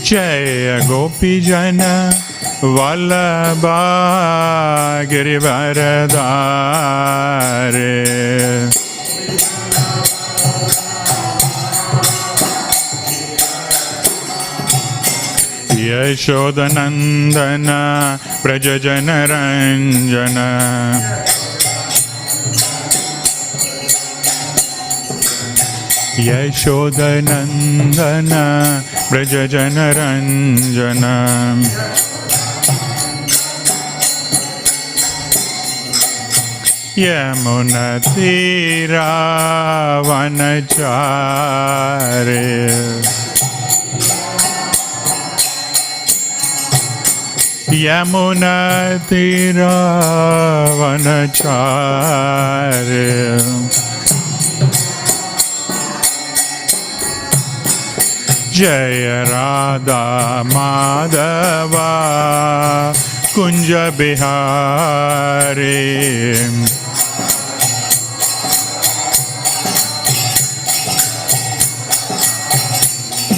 Jaya Gopijana Vallabha Girivaradhare Yashodanandana Prajajanaranjana Yashodanandana Prajajanaranjana Yamunatira Vanachare Yamunatira Vanachare Jaya Radha Madhava Kunja Bihari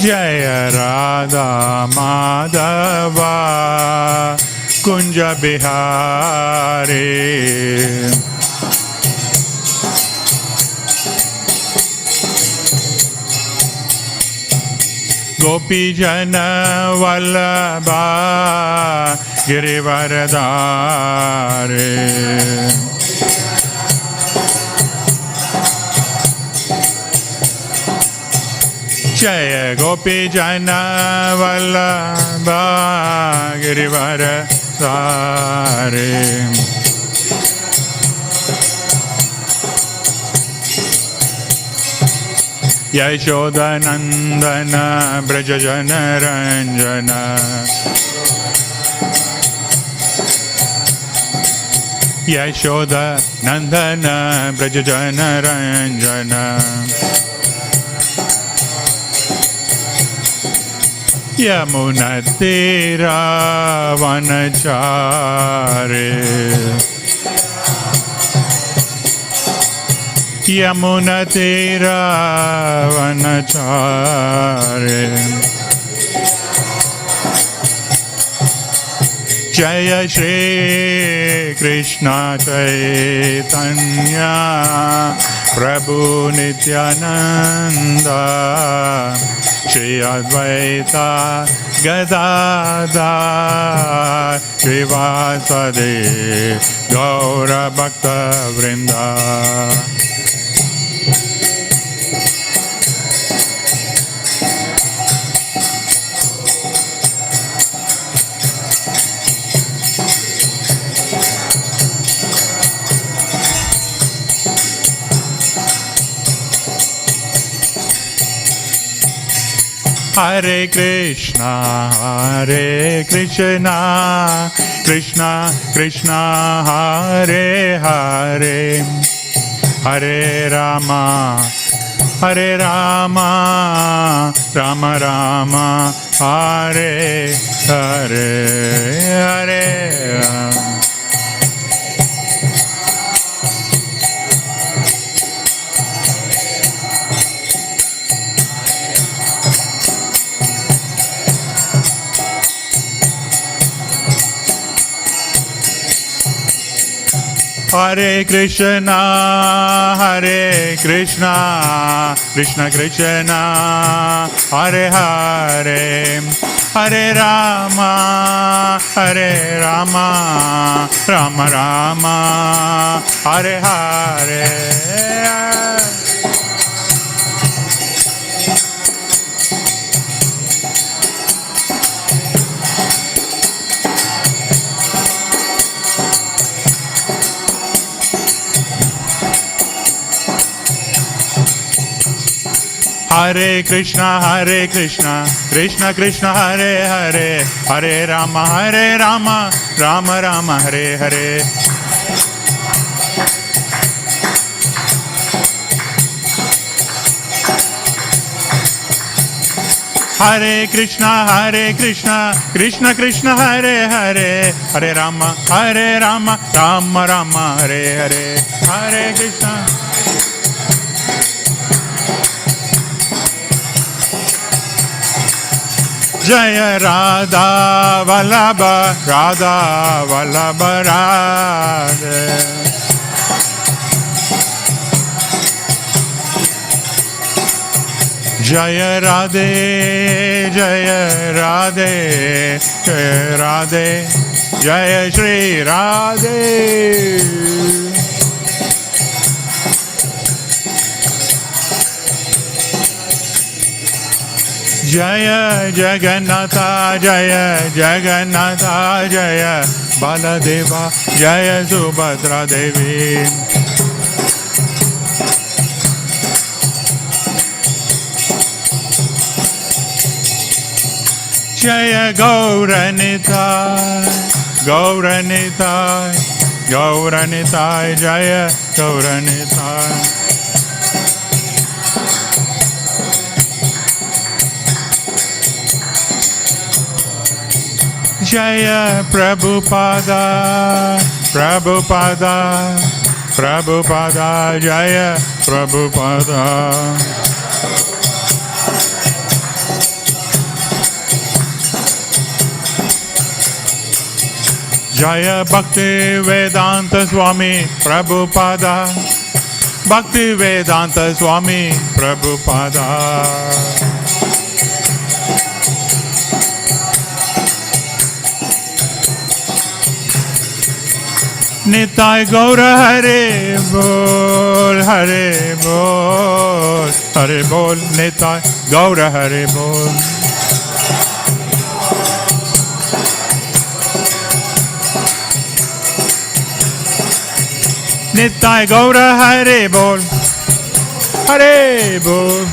Jaya Radha Madhava Kunja Bihari Gopijana Vallabha Girivaradhare Jaya Gopijana Vallabha Girivaradhare Yashodanandana Brajajanaranjana Yashodanandana Brajajanaranjana Yamunatira Vanachare Yamunatira Vanachare Jaya Shri Krishna Chaitanya Prabhu Nityananda Shri Advaita Gadadhar Shrivasade Gaura Bhakta Vrinda Hare Krishna, Hare Krishna, Krishna Krishna, Hare Hare, Hare Rama, Hare Rama, Rama Rama, Hare Hare, Hare Rama. Hare Krishna, Hare Krishna, Krishna Krishna, Hare Hare, Hare Rama, Hare Rama, Rama Rama, Hare Hare. Hare Krishna, Krishna Krishna, Hare Hare, Hare Rama, Rama Rama, Hare Hare. Hare Krishna, Krishna Krishna, Hare Hare, Hare Rama, Rama Rama, Hare Hare. Hare Krishna. Jaya Radha Vallabha, Radha Vallabha Radhe. Jaya Radhe, Jaya Radhe, Jaya Radhe, Jaya Shri Radhe. Jaya Jagannatha, Jaya Jagannatha, Jaya Baladeva, Jaya Subhadra Devi. Jaya Gauranitai, Gauranitai, Gauranitai, Jaya Gauranitai. Jaya Prabhupada, Prabhupada, Prabhupada, Jaya Prabhupada. Jaya Bhaktivedanta Swami Prabhupada, Bhaktivedanta Swami Prabhupada. Nitai Gaura Hare Bol, Hare Bol, Hare Bol, Nitai Gaura Hare Bol. Nitai Gaura Hare Bol, Hare Bol,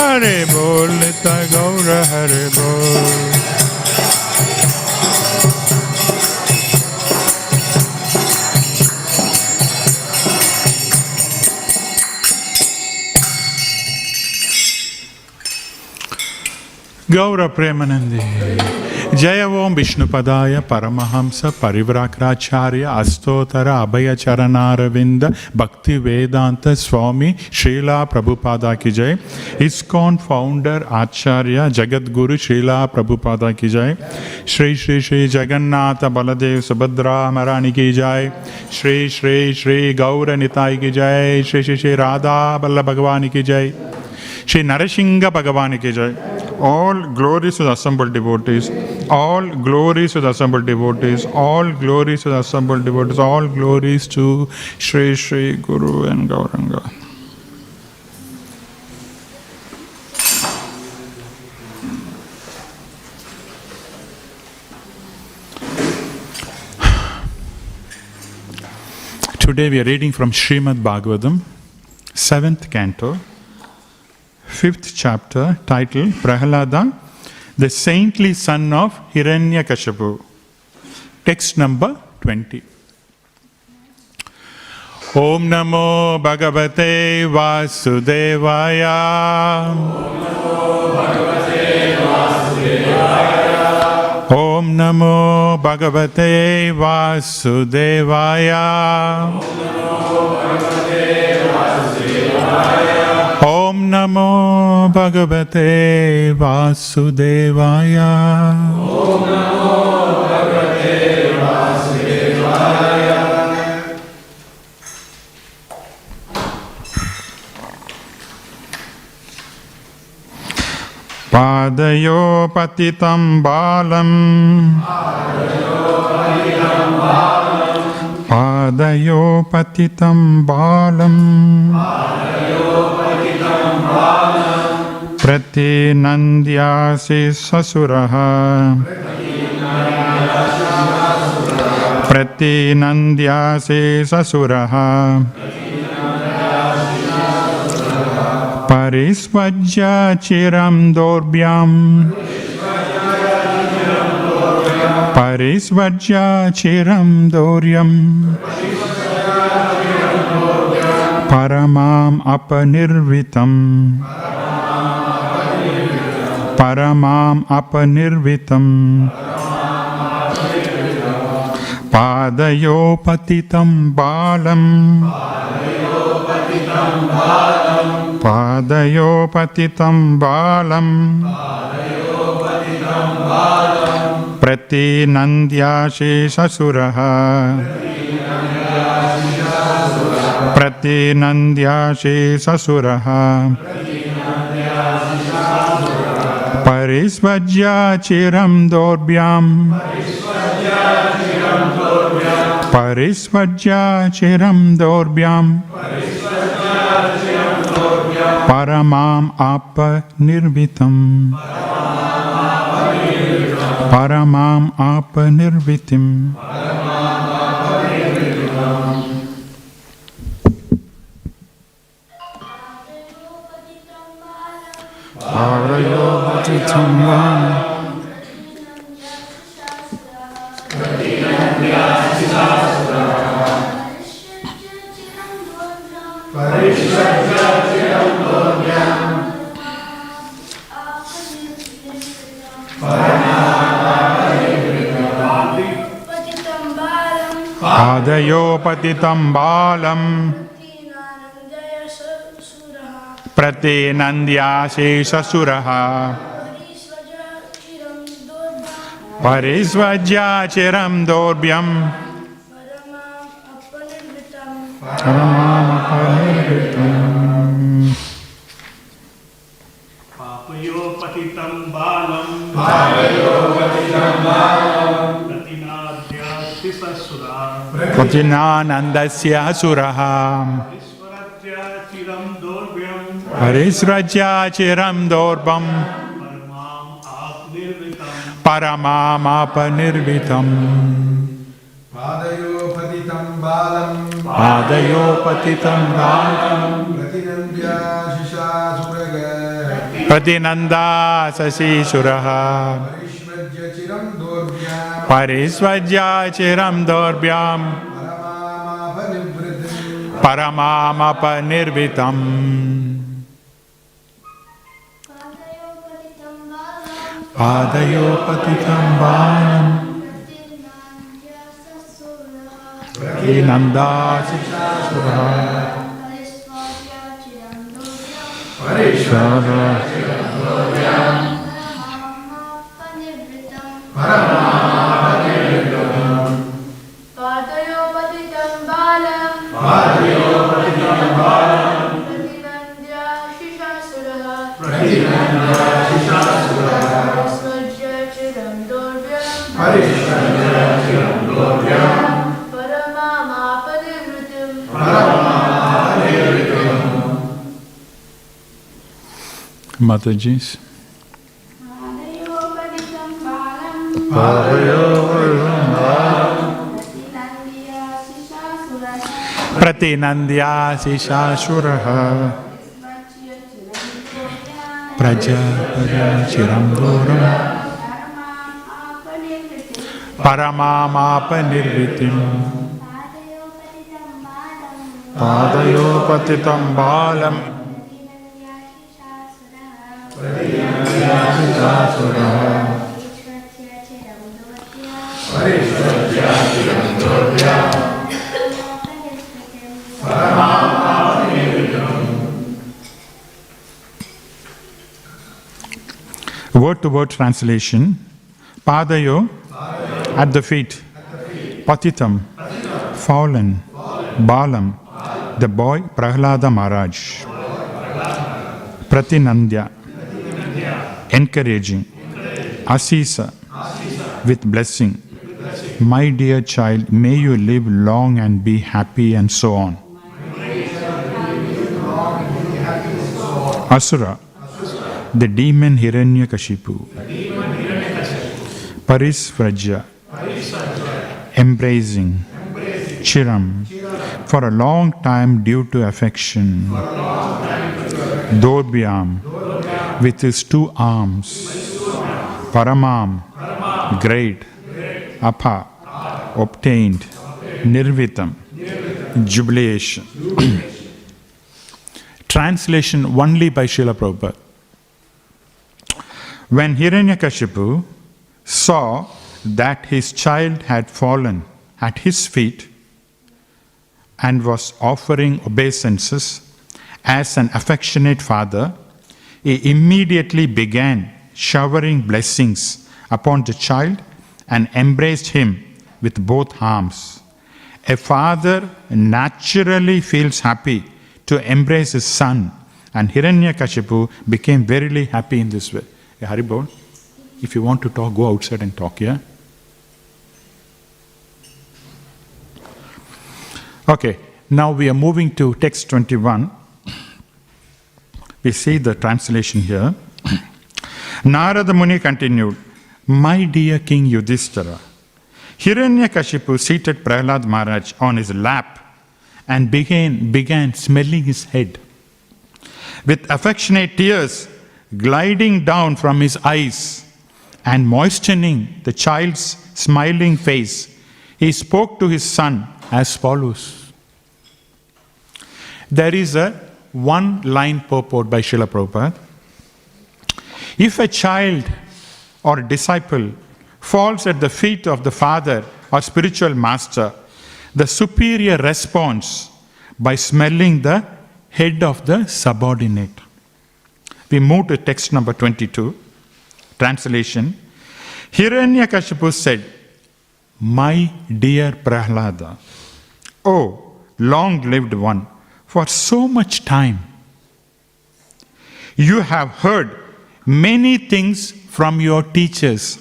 Hare Bol, Nitai Gaura Hare Bol. Gaura Premanandi. Jaya Om Vishnupadaya Paramahamsa Parivrakracharya Astotara Abhaya Charanaravinda Bhaktivedanta Swami Srila Prabhupada ki jai. ISKCON Founder-Acharya Jagadguru Srila Prabhupada ki jai. Shri Shri Shri Jagannatha Baladev Subhadra Maharani ki jai. Shri Shri Shri Gaura Nitai ki jai. Shri Shri Shri Radha Vallabha Bhagavani ki jai. Shri Narasingha Bhagavani ki jai. All glories to the assembled devotees. All glories to the assembled devotees. All glories to the assembled devotees. All glories to Shri Shri Guru and Gauranga. Today we are reading from Śrīmad Bhāgavatam, 7th canto, 5th chapter, titled Prahalada, the saintly son of Hiranyakashipu. Text number 20. Om Namo Bhagavate Vasudevaya. Om Namo Bhagavate Vasudevaya. Om Namo Bhagavate Vasudevaya. Om Namo Bhagavate Vasudevaya. Padayo patitam balam. Padayo patitam balam. Prati nandyasi sasuraha. Prati nandyasi sasuraha. Parisvajya chiram dorbhyam. Parisvajya chiram doryam. Paramam apanirvitam. Paramam apanirvitam. Padayo patitam balam. Padayo patitam balam. Pratinandyashesasuraha Pratinandyashesasuraha Parisvajya chiram dorbhyam Parisvajya chiram dorbhyam Paramam apa nirvitam Paramam apa nirvitim Parayopachitam Adayopachitam balam Pratinandyashesasuraha Parisvajya chiram dorbhyam Paramam apanirvitam Papayopatitam balam Pratinanandasya asuraha Parisvajya chiram dorbam Paramam apanirvitam Padayopatitam balam Padayopatitam balam Pratinanda sasisuraha Parisvajya chiram dorbhyam Paramam apanirvitam Padayopatitam balam Pratinanda sasisuraha Parisvajya Matajis. Pratinandyashesasuraha Praja chiram doram Paramam apanirvitim Padayopatitam balam Word-to-word translation. Padayo, at the feet. Patitam, fallen. Balam, the boy Prahlada Maharaj. Pratinandya, encouraging. Asisa, with blessing. My dear child, may you live long and be happy, and so on. Asura, the demon Hiranyakashipu. Parisvrajya, embracing. Chiram, for a long time due to affection. Dorbhyam, with his two arms. Paramam, great. Apa, obtained. Nirvitam, jubilation. Translation only by Srila Prabhupada. When Hiranyakashipu saw that his child had fallen at his feet and was offering obeisances as an affectionate father, he immediately began showering blessings upon the child and embraced him with both arms. A father naturally feels happy to embrace his son, and Hiranyakashipu became verily happy in this way. Hey, Haribol, if you want to talk, go outside and talk, yeah? Okay, now we are moving to text 21. We see the translation here. Narada Muni continued, "My dear King Yudhishthira, Hiranyakashipu seated Prahlad Maharaj on his lap and began smelling his head. With affectionate tears gliding down from his eyes and moistening the child's smiling face, he spoke to his son as follows." There is a one-line purport by Srila Prabhupada. If a child or disciple falls at the feet of the father or spiritual master, the superior responds by smelling the head of the subordinate. We move to text number 22. Translation. Hiranyakashipu said, "My dear Prahlada, oh, long-lived one, for so much time you have heard many things from your teachers.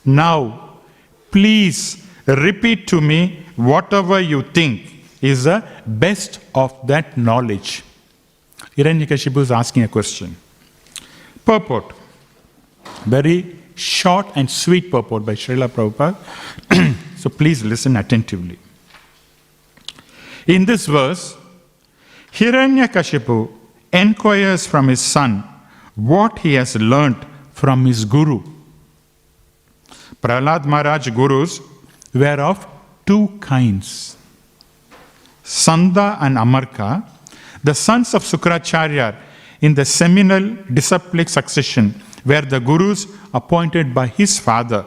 Now, please repeat to me whatever you think is the best of that knowledge." Hiranyakashipu is asking a question. Purport. Very short and sweet purport by Srila Prabhupada. So please listen attentively. In this verse, Hiranyakashipu inquires from his son what he has learnt from his guru. Prahlad Maharaj gurus were of two kinds. Sanda and Amarka, the sons of Śrīmad in the seminal disciplic succession, were the gurus appointed by his father.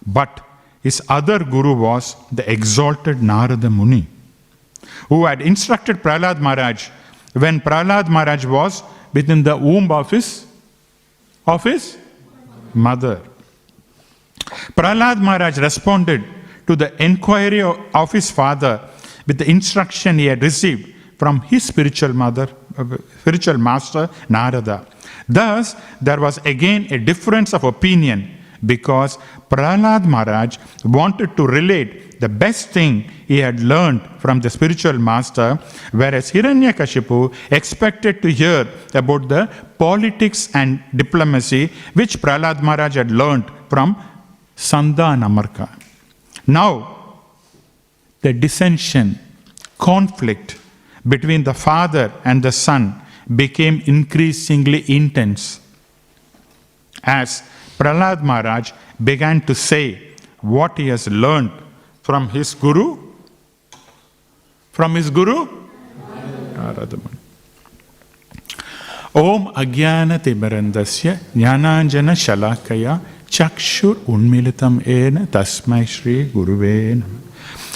But his other guru was the exalted Narada Muni, who had instructed Prahlad Maharaj when Prahlad Maharaj was within the womb of his mother. Prahlad Maharaj responded to the inquiry of his father with the instruction he had received from his spiritual master Narada. Thus, there was again a difference of opinion because Prahlad Maharaj wanted to relate the best thing he had learned from the spiritual master, whereas Hiranyakashipu expected to hear about the politics and diplomacy which Prahlad Maharaj had learned from Sanda and Amarka. Now, the dissension, conflict between the father and the son became increasingly intense as Prahlad Maharaj began to say what he has learned from his guru. Narada Muni. Om Ajnana Timirandasya Jnananjana Shalakaya Chakshur Unmilitam Ena Tasmai Shri Guruve Namah.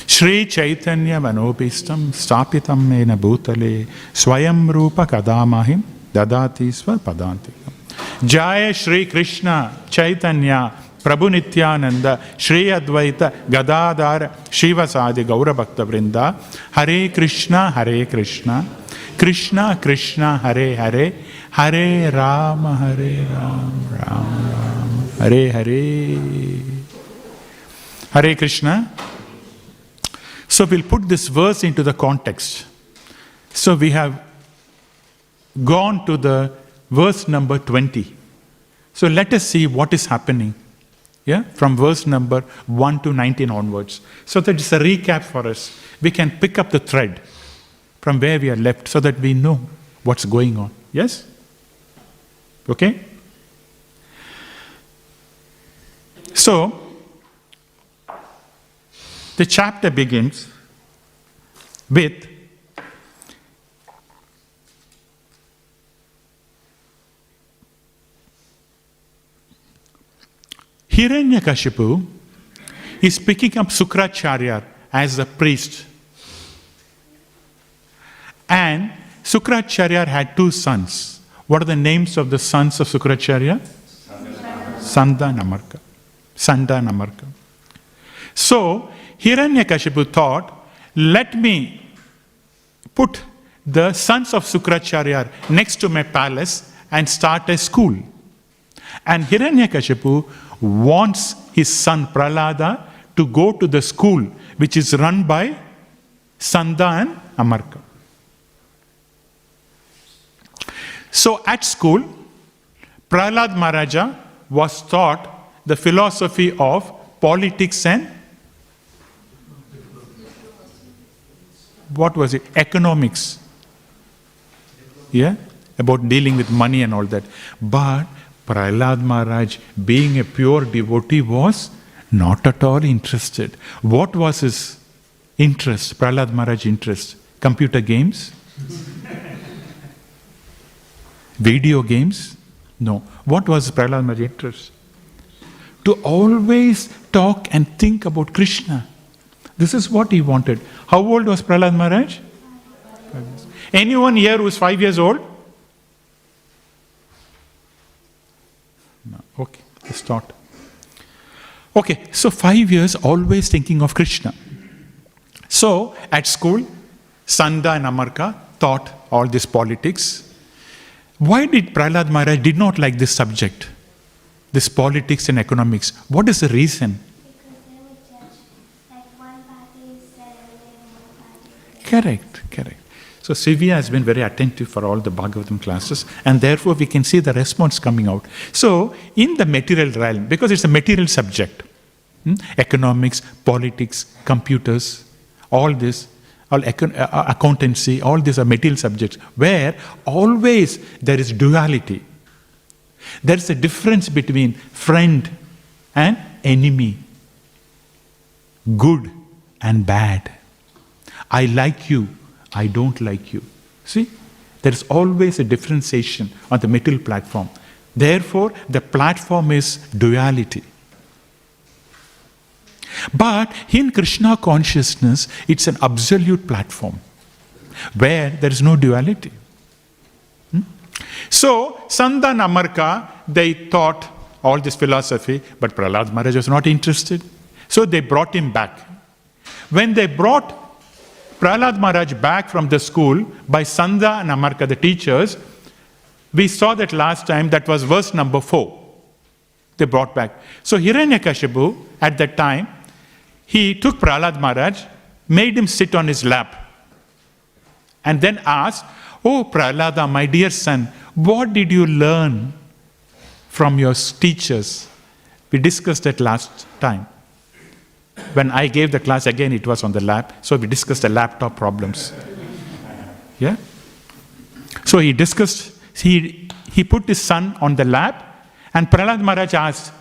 Shri Chaitanya Manopistam Stapitam Ena Bhutale Swayam Rupa Kadamahim Dadati Sva Padantikam. Jaya Shri Krishna Chaitanya Prabhu Nityananda Shri Advaita Gadadhara Shivasadi Gaura Bhakta Vrinda. Hare Krishna Krishna Krishna Hare Hare Hare Rama Rama Rama Hare Hare. Hare Krishna. So we'll put this verse into the context. So we have gone to the verse number 20. So let us see what is happening. Yeah, from verse number 1 to 19 onwards. So that it's a recap for us. We can pick up the thread from where we are left so that we know what's going on. Yes? Okay? So, the chapter begins with Hiranyakashipu is picking up Śrīmad as a priest. And Śrīmad had two sons. What are the names of the sons of Śrīmad? Sanda and Amarka. Sanda and Amarka. So, Hiranyakashipu thought, let me put the sons of Sukracharya next to my palace and start a school. And Hiranyakashipu wants his son Prahlada to go to the school which is run by Sanda and Amarka. So at school, Prahlad Maharaja was taught the philosophy of politics and what was it? Economics. Yeah? About dealing with money and all that. But Prahlad Maharaj, being a pure devotee, was not at all interested. What was his interest, Prahlad Maharaj's interest? Computer games? Video games? No. What was Prahlad Maharaj's interest? To always talk and think about Krishna. This is what he wanted. How old was Prahlad Maharaj? 5 years. Anyone here who is 5 years old? No. Okay, let's start. Okay, so 5 years always thinking of Krishna. So at school, Sanda and Amarka taught all this politics. Why did Prahlad Maharaj did not like this subject? This politics and economics. What is the reason? Because they would judge, like one party is better than one party. Correct. So Sivya has been very attentive for all the Bhagavatam classes, and therefore we can see the response coming out. So in the material realm, because it's a material subject, economics, politics, computers, all this, all accountancy, all these are material subjects, where always there is duality. There is a difference between friend and enemy, good and bad. I like you, I don't like you. See, there is always a differentiation on the material platform. Therefore, the platform is duality. But in Krishna consciousness, it's an absolute platform where there is no duality. So, Sanda and Amarka, they taught all this philosophy, but Prahlad Maharaj was not interested. So they brought him back. When they brought Prahlad Maharaj back from the school by Sanda and Amarka, the teachers, we saw that last time, that was verse number 4. They brought back. So Hiranyakashipu, at that time, he took Prahlad Maharaj, made him sit on his lap, and then asked, "Oh Prahlada, my dear son, what did you learn from your teachers?" We discussed that last time. When I gave the class again, it was on the lap, so we discussed the laptop problems. Yeah? So he discussed, he put his son on the lap, and Prahlad Maharaj asked,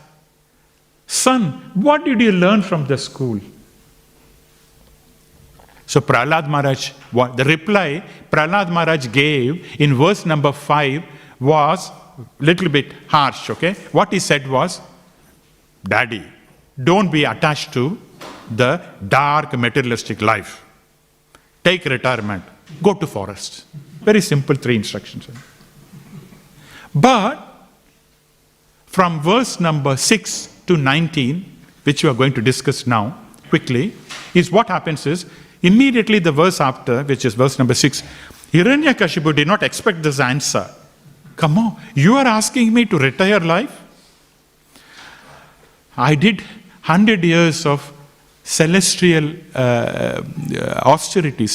"Son, what did you learn from the school?" So Prahlad Maharaj, the reply Prahlad Maharaj gave in verse number 5 was a little bit harsh, okay? What he said was, "Daddy, don't be attached to the dark materialistic life. Take retirement, go to forest." Very simple 3 instructions. But from verse number 6 to 19, which we are going to discuss now quickly, is what happens is, immediately the verse after, which is verse number 6, Hiranyakashipu did not expect this answer. "Come on, you are asking me to retire life? I did 100 years of celestial austerity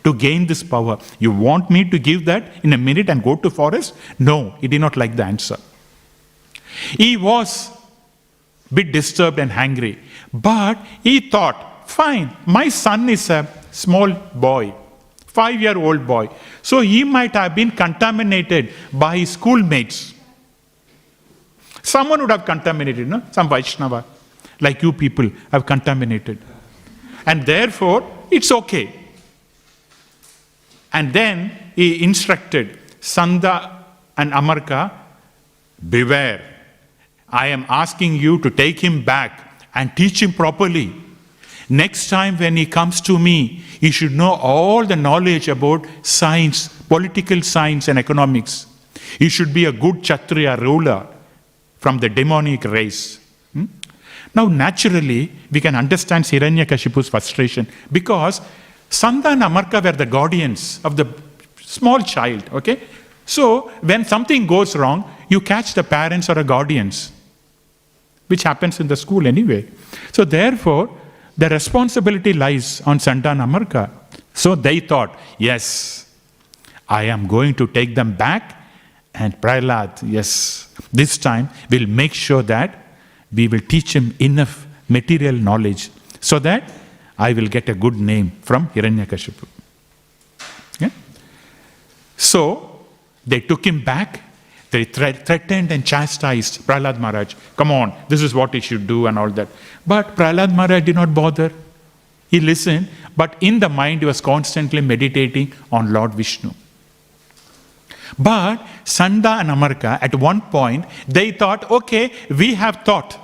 to gain this power. You want me to give that in a minute and go to forest?" No, he did not like the answer. He was a bit disturbed and angry. But he thought, fine, my son is a small boy, 5-year-old boy. So he might have been contaminated by his schoolmates. Someone would have contaminated, no? Some Vaishnava, like you people, have contaminated. And therefore, it's okay. And then he instructed Sanda and Amarka, "Beware. I am asking you to take him back and teach him properly. Next time when he comes to me, he should know all the knowledge about science, political science and economics. He should be a good Kshatriya ruler. from the demonic race. Now, naturally, we can understand Hiranyakashipu's frustration because Sanda and Amarka were the guardians of the small child, okay? So, when something goes wrong, you catch the parents or the guardians, which happens in the school anyway. So, therefore, the responsibility lies on Sanda and Amarka. So, they thought, yes, I am going to take them back, and Prahlad, yes, this time we'll make sure that we will teach him enough material knowledge so that I will get a good name from Hiranyakashipu. Yeah? So, they took him back. They threatened and chastised Prahlad Maharaj. Come on, this is what he should do and all that. But Prahlad Maharaj did not bother. He listened, but in the mind he was constantly meditating on Lord Vishnu. But Sanda and Amarka, at one point, they thought, okay, we have thought.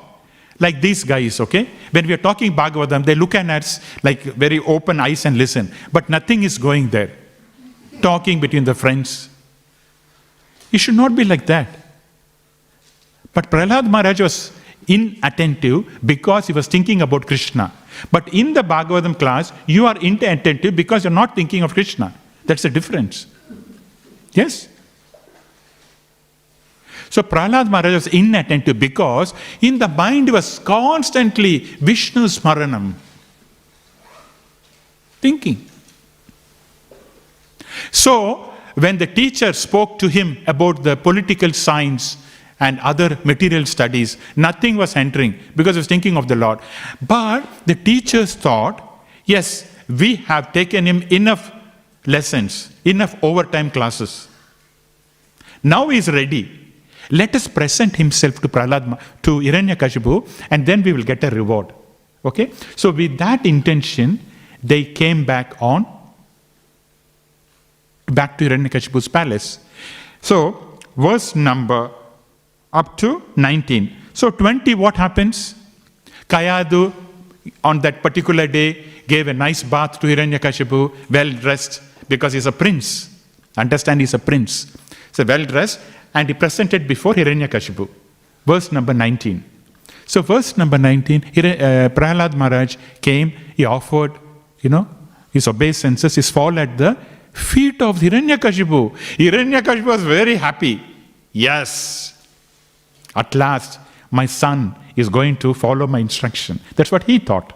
Like these guys, okay? When we are talking Bhagavatam, they look at us like very open eyes and listen. But nothing is going there. Talking between the friends. It should not be like that. But Prahlad Maharaj was inattentive because he was thinking about Krishna. But in the Bhagavatam class, you are inattentive because you're not thinking of Krishna. That's the difference. Yes? So Prahlad Maharaj was inattentive because in the mind was constantly Vishnu Smaranam. Thinking. So when the teacher spoke to him about the political science and other material studies, nothing was entering because he was thinking of the Lord. But the teachers thought, yes, we have taken him enough lessons, enough overtime classes. Now he is ready. Let us present himself to Hiranyakashipu, and then we will get a reward. Okay? So with that intention, they came back to Hiranyakashipu's palace. So, verse number up to 19. So 20, what happens? Kayadu, on that particular day, gave a nice bath to Hiranyakashipu, well dressed, because he's a prince. Understand, he's a prince. So well dressed. And he presented before Hiranyakashipu. Verse number 19. So verse number 19, Prahlad Maharaj came, he offered, his obeisances, his fall at the feet of Hiranyakashipu. Hiranyakashipu was very happy. Yes, at last my son is going to follow my instruction. That's what he thought.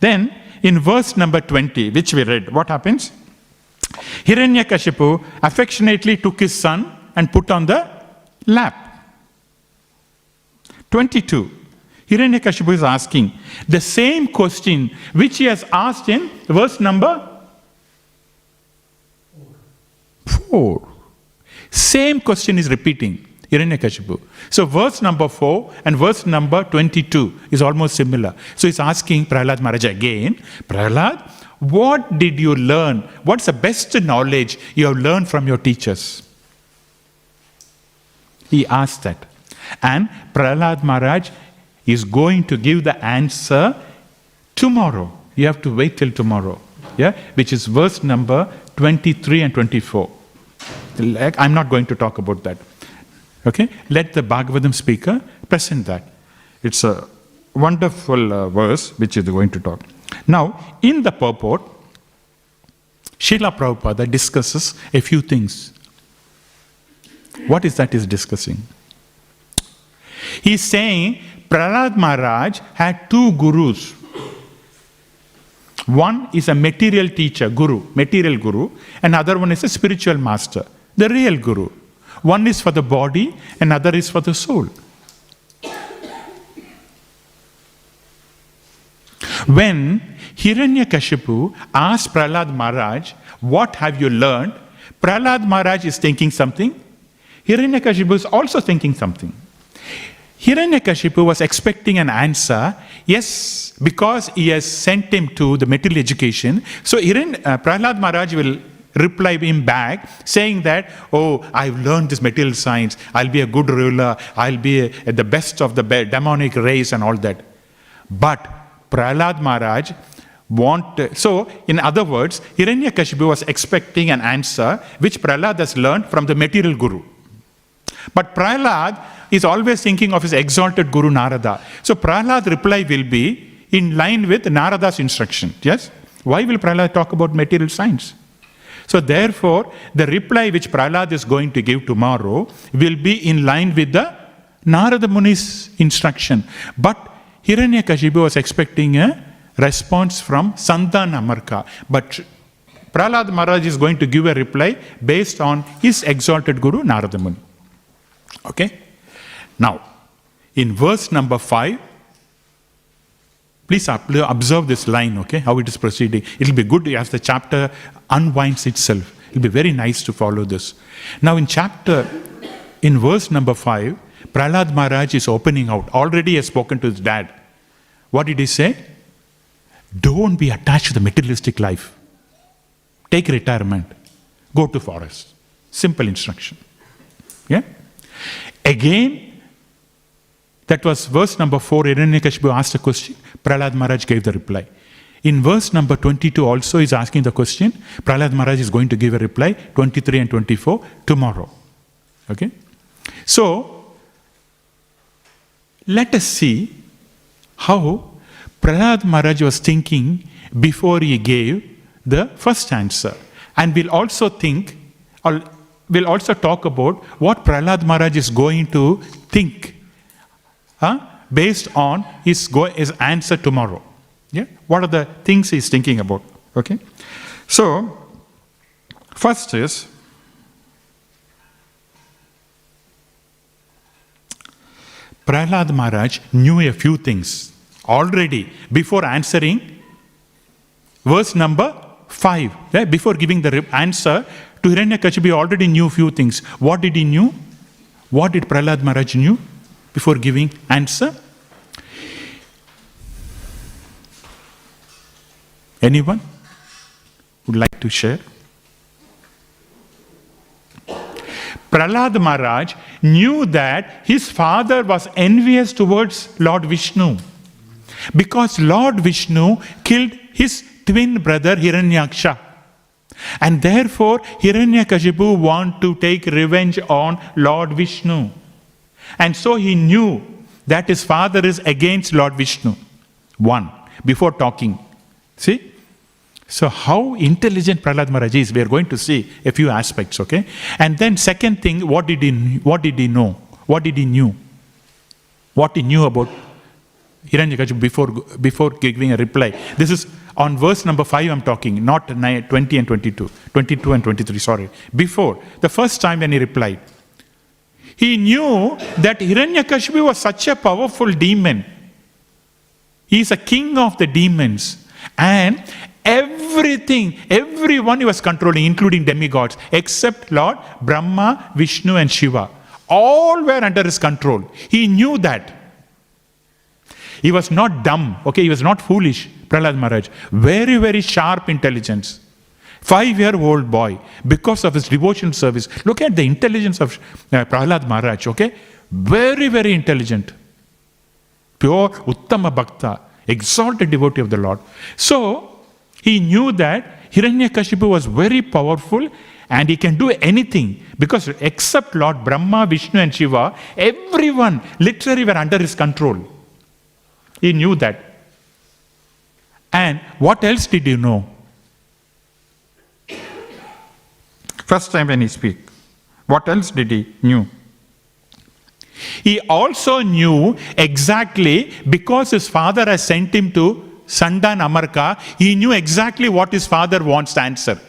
Then in verse number 20, which we read, what happens? Hiranyakashipu affectionately took his son and put on the lap. 22. Hiranyakashipu is asking the same question which he has asked in verse number 4. Same question is repeating, Hiranyakashipu. So verse number 4 and verse number 22 is almost similar. So he's asking Prahlad Maharaj again, Prahlad, what did you learn? What's the best knowledge you have learned from your teachers? He asked that. And Prahlad Maharaj is going to give the answer tomorrow. You have to wait till tomorrow. Yeah? Which is verse number 23 and 24. I'm not going to talk about that. Okay? Let the Bhagavatam speaker present that. It's a wonderful verse which is going to talk. Now, in the purport, Srila Prabhupada discusses a few things. What is that he's discussing? He's saying Prahlad Maharaj had two gurus. One is a material teacher, guru, material guru, and other one is a spiritual master, the real guru. One is for the body, another is for the soul. When Hiranyakashipu asked Prahlad Maharaj, what have you learned? Prahlad Maharaj is thinking something. Hiranyakashipu is also thinking something. Hiranyakashipu was expecting an answer, yes, because he has sent him to the material education. So Prahlad Maharaj will reply him back saying that, oh, I've learned this material science, I'll be a good ruler, I'll be the best of the demonic race and all that. But Prahlad Maharaj so in other words, Hiranyakashipu was expecting an answer which Prahlad has learned from the material guru. But Prahlad is always thinking of his exalted Guru Narada. So Prahlad's reply will be in line with Narada's instruction. Yes? Why will Prahlad talk about material science? So therefore, the reply which Prahlad is going to give tomorrow will be in line with the Narada Muni's instruction. But Hiranyakashipu was expecting a response from Santan Amarka. But Prahlad Maharaj is going to give a reply based on his exalted Guru Narada Muni. Okay? Now, in verse number 5, please observe this line, okay, how it is proceeding. It will be good as the chapter unwinds itself. It will be very nice to follow this. Now in verse number 5, Prahlad Maharaj is opening out. Already he has spoken to his dad. What did he say? Don't be attached to the materialistic life. Take retirement. Go to forest. Simple instruction. Yeah? Again, that was verse number 4. Hiranyakashipu asked a question. Prahlad Maharaj gave the reply. In verse number 22 also is asking the question. Prahlad Maharaj is going to give a reply. 23 and 24 tomorrow. Okay? So, let us see how Prahlad Maharaj was thinking before he gave the first answer. And we'll also talk about what Prahlad Maharaj is going to think based on his answer tomorrow. Yeah? What are the things he's thinking about? Okay? So, first is, Prahlad Maharaj knew a few things already before answering verse number 5. Yeah? Before giving the answer to Hiranyakashipu, he already knew a few things. What did he knew? What did Prahlad Maharaj knew before giving answer? Anyone would like to share? Prahlad Maharaj knew that his father was envious towards Lord Vishnu because Lord Vishnu killed his twin brother Hiranyaksha. And therefore Hiranyakashipu wanted to take revenge on Lord Vishnu. And so he knew that his father is against Lord Vishnu. One, before talking. See? So how intelligent Prahlad Maharaj is, we are going to see a few aspects, okay? And then second thing, what did he know? What did he knew? What he knew about Hiranyakashipu before giving a reply. This is on verse number 5 I'm talking, not 20 and 22. 22 and 23, sorry. Before, the first time when he replied. He knew that Hiranyakashipu was such a powerful demon. He is a king of the demons. And everyone he was controlling, including demigods, except Lord Brahma, Vishnu and Shiva. All were under his control. He knew that. He was not dumb, okay? He was not foolish, Prahlad Maharaj. Very, very sharp intelligence. 5-year-old boy, because of his devotional service. Look at the intelligence of Prahlad Maharaj, okay? Very, very intelligent. Pure Uttama Bhakta, exalted devotee of the Lord. So, he knew that Hiranyakashipu was very powerful and he can do anything because except Lord Brahma, Vishnu and Shiva, everyone literally were under his control. He knew that. And what else did he know? First time when he speak, what else did he knew? He also knew exactly, because his father has sent him to Sandan Amarka, he knew exactly what his father wants to answer.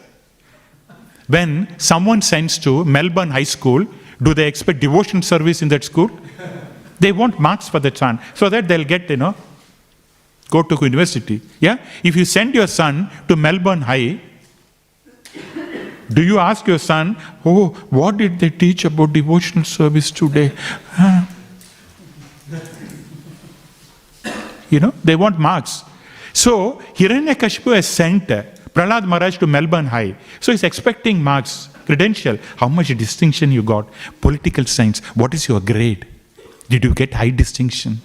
When someone sends to Melbourne High School, do they expect devotional service in that school? They want marks for the son, so that they'll get, go to university. Yeah? If you send your son to Melbourne High, do you ask your son, oh, what did they teach about devotional service today? They want marks. So, Hiranyakashipu has sent Prahlad Maharaj to Melbourne High. So, he's expecting marks, credential. How much distinction you got? Political science. What is your grade? Did you get high distinction?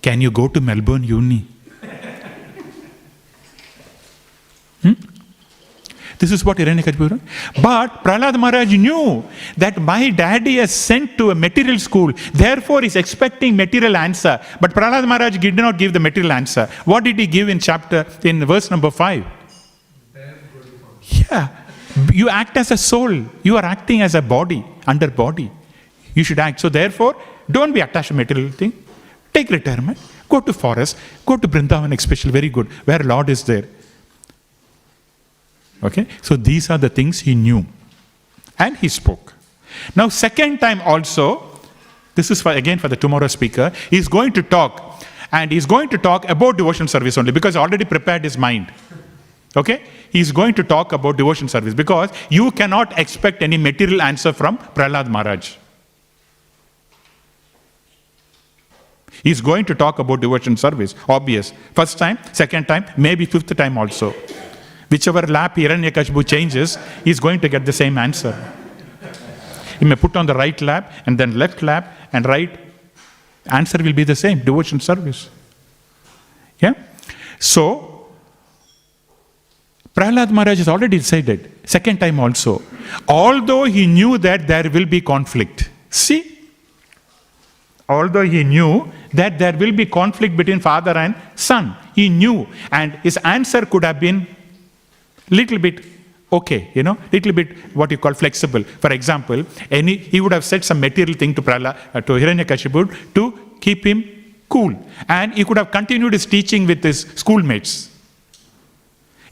Can you go to Melbourne This is what Hiranyakashipu wrote. But Prahlad Maharaj knew that my daddy is sent to a material school. Therefore, he's expecting material answer. But Prahlad Maharaj did not give the material answer. What did he give in verse number 5? Yeah. You act as a soul. You are acting as a body, under body. You should act. So therefore, don't be attached to material thing. Take retirement. Go to forest. Go to Vrindavan especially. Very good. Where Lord is there. Okay. So these are the things he knew. And he spoke. Now second time also, this is again for the tomorrow speaker, he's going to talk. And he's going to talk about devotion service only because he already prepared his mind. Okay? He's going to talk about devotion service because you cannot expect any material answer from Prahlad Maharaj. He's going to talk about devotion service. Obvious. First time, second time, maybe fifth time also. Whichever lap Hiranyakashipu changes, he's going to get the same answer. He may put on the right lap and then left lap and right. Answer will be the same. Devotion service. Yeah? So, Prahlad Maharaj has already decided. Second time also. Although he knew that there will be conflict. See? Although he knew that there will be conflict between father and son. He knew. And his answer could have been little bit okay, little bit what you call flexible. For example, he would have said some material thing to Hiranyakashipu to keep him cool. And he could have continued his teaching with his schoolmates.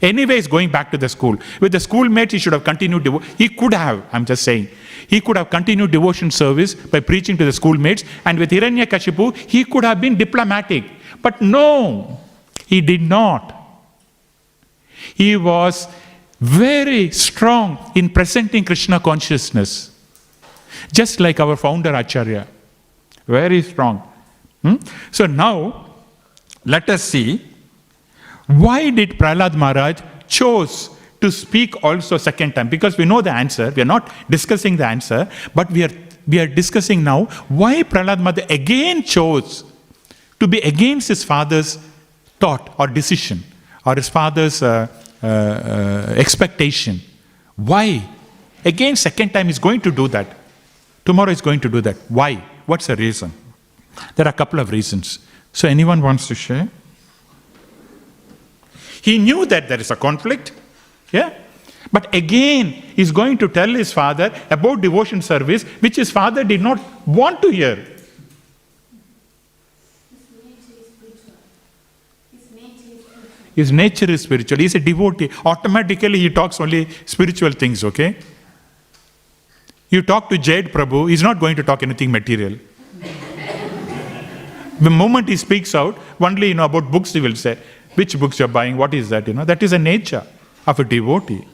Anyway, he's going back to the school. With the schoolmates, he should have continued. He could have, I'm just saying, he could have continued devotion service by preaching to the schoolmates. And with Hiranyakashipu, he could have been diplomatic. But no, he did not. He was very strong in presenting Krishna consciousness. Just like our Founder-Acharya. Very strong. So now, let us see, why did Prahlad Maharaj chose to speak also second time? Because we know the answer. We are not discussing the answer. But we are discussing now why Prahlad Maharaj again chose to be against his father's thought or decision. Or his father's expectation. Why? Again, second time he's going to do that. Tomorrow he's going to do that. Why? What's the reason? There are a couple of reasons. So anyone wants to share? He knew that there is a conflict. Yeah? But again, he's going to tell his father about devotion service, which his father did not want to hear. His nature is spiritual. He's a devotee. Automatically, he talks only spiritual things, okay? You talk to Jade Prabhu, he's not going to talk anything material. The moment he speaks out, only about books he will say. Which books you're buying, what is that? That is a nature of a devotee.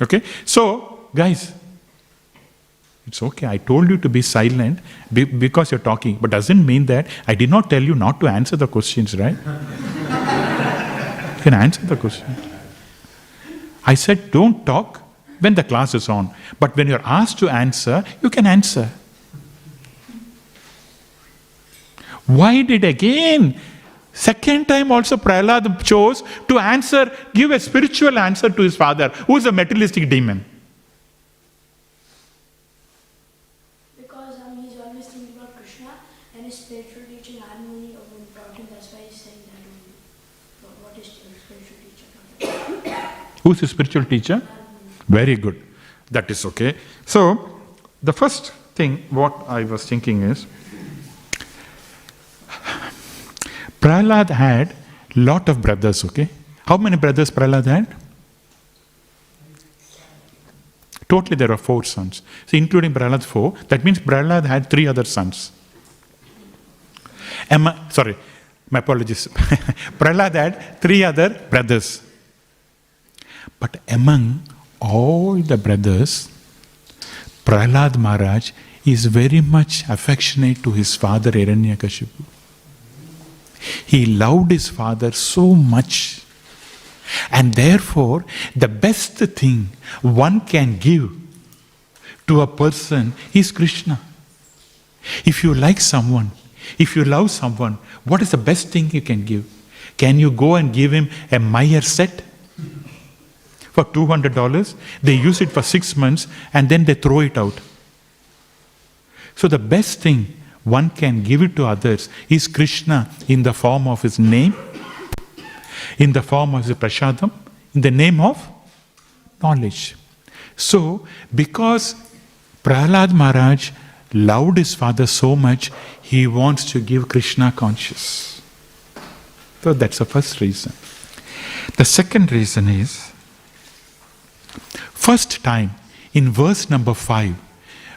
Okay? So, guys, it's okay. I told you to be silent because you're talking. But doesn't mean that I did not tell you not to answer the questions, right? You can answer the question. I said don't talk when the class is on. But when you're asked to answer, you can answer. Why did again, second time also Prahlad chose to give a spiritual answer to his father, who is a materialistic demon? Because he's always thinking about Krishna and his spiritual teaching harmony of important. That's why he's saying that only. What is your spiritual teacher? Who's the spiritual teacher? Very good. That is okay. So, the first thing what I was thinking is, Prahlad had lot of brothers, okay? How many brothers Prahlad had? Totally there are 4 sons. So including Prahlad 4, that means Prahlad had 3 other sons. Sorry, my apologies. Prahlad had 3 other brothers. But among all the brothers, Prahlad Maharaj is very much affectionate to his father Hiranyakashipu. He loved his father so much. And therefore, the best thing one can give to a person is Krishna. If you like someone, if you love someone, what is the best thing you can give? Can you go and give him a Meyer set? for $200. They use it for 6 months and then they throw it out. So the best thing one can give it to others is Krishna in the form of his name, in the form of his prasadam, in the name of knowledge. So, because Prahlad Maharaj loved his father so much, he wants to give Krishna conscious. So that's the first reason. The second reason is, first time in verse number 5,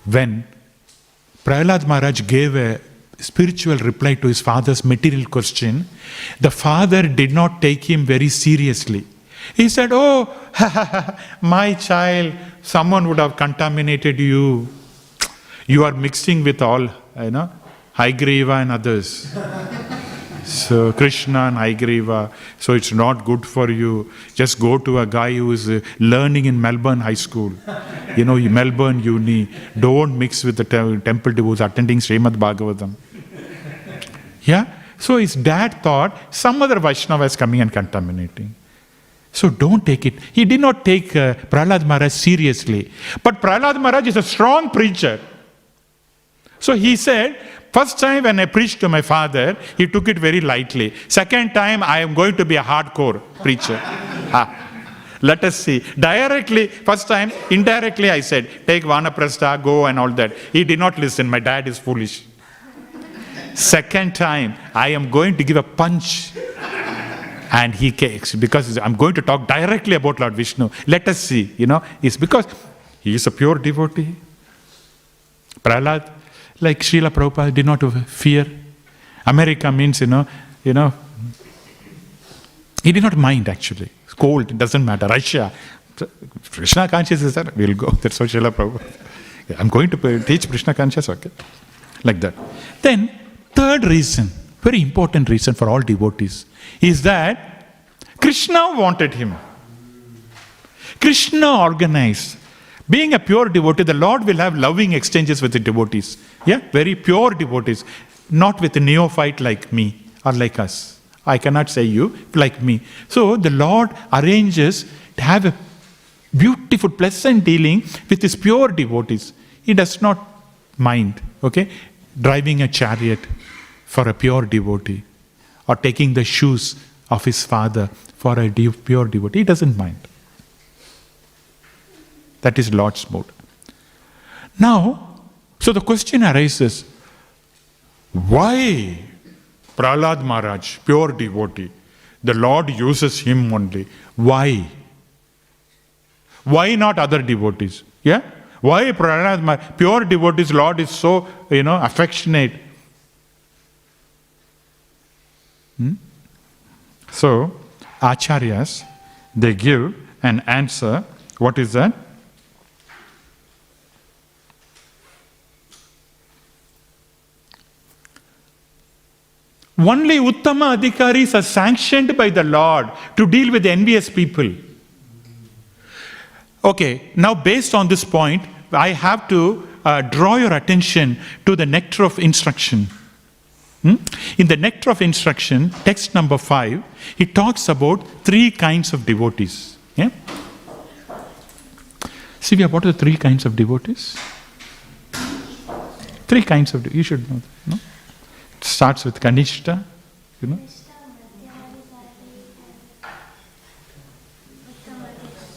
when Prahlad Maharaj gave a spiritual reply to his father's material question, the father did not take him very seriously. He said, "Oh, my child, someone would have contaminated you. You are mixing with all, Haigriva and others. So Krishna and Haigriva, so it's not good for you. Just go to a guy who is learning in Melbourne High School, Melbourne Uni. Don't mix with the temple devotees attending Śrīmad Bhāgavatam." Yeah? So his dad thought some other Vaishnava is coming and contaminating. So don't take it. He did not take Prahlad Maharaj seriously. But Prahlad Maharaj is a strong preacher. So he said, first time when I preached to my father, he took it very lightly. Second time, I am going to be a hardcore preacher. Let us see. Directly, first time, indirectly I said, take Vanaprastha, go and all that. He did not listen. My dad is foolish. Second time, I am going to give a punch. And he cakes, because I'm going to talk directly about Lord Vishnu. Let us see, it's because he is a pure devotee. Prahlad, like Srila Prabhupada, did not fear. America means, he did not mind actually. It's cold, it doesn't matter. Russia, Krishna consciousness, we'll go. That's what Srila Prabhupada. I'm going to teach Krishna consciousness, okay? Like that. Then, third reason, very important reason for all devotees, is that Krishna wanted him. Krishna organized. Being a pure devotee, the Lord will have loving exchanges with the devotees. Yeah, very pure devotees. Not with a neophyte like me or like us. I cannot say you, like me. So the Lord arranges to have a beautiful, pleasant dealing with his pure devotees. He does not mind, driving a chariot for a pure devotee, or taking the shoes of his father for a pure devotee. He doesn't mind. That is Lord's mode. Now, so the question arises, why Prahlad Maharaj, pure devotee, the Lord uses him only? Why? Why not other devotees? Yeah? Why Prahlad Maharaj, pure devotees, Lord is so, affectionate? So, Acharyas, they give an answer. What is that? Only Uttama Adhikaris are sanctioned by the Lord to deal with envious people. Okay, now based on this point, I have to draw your attention to the nectar of instruction. In the nectar of instruction, text number 5, he talks about 3 kinds of devotees. Yeah? Sivya, what are the 3 kinds of devotees? 3 kinds of you should know that, no? It starts with Kanishta,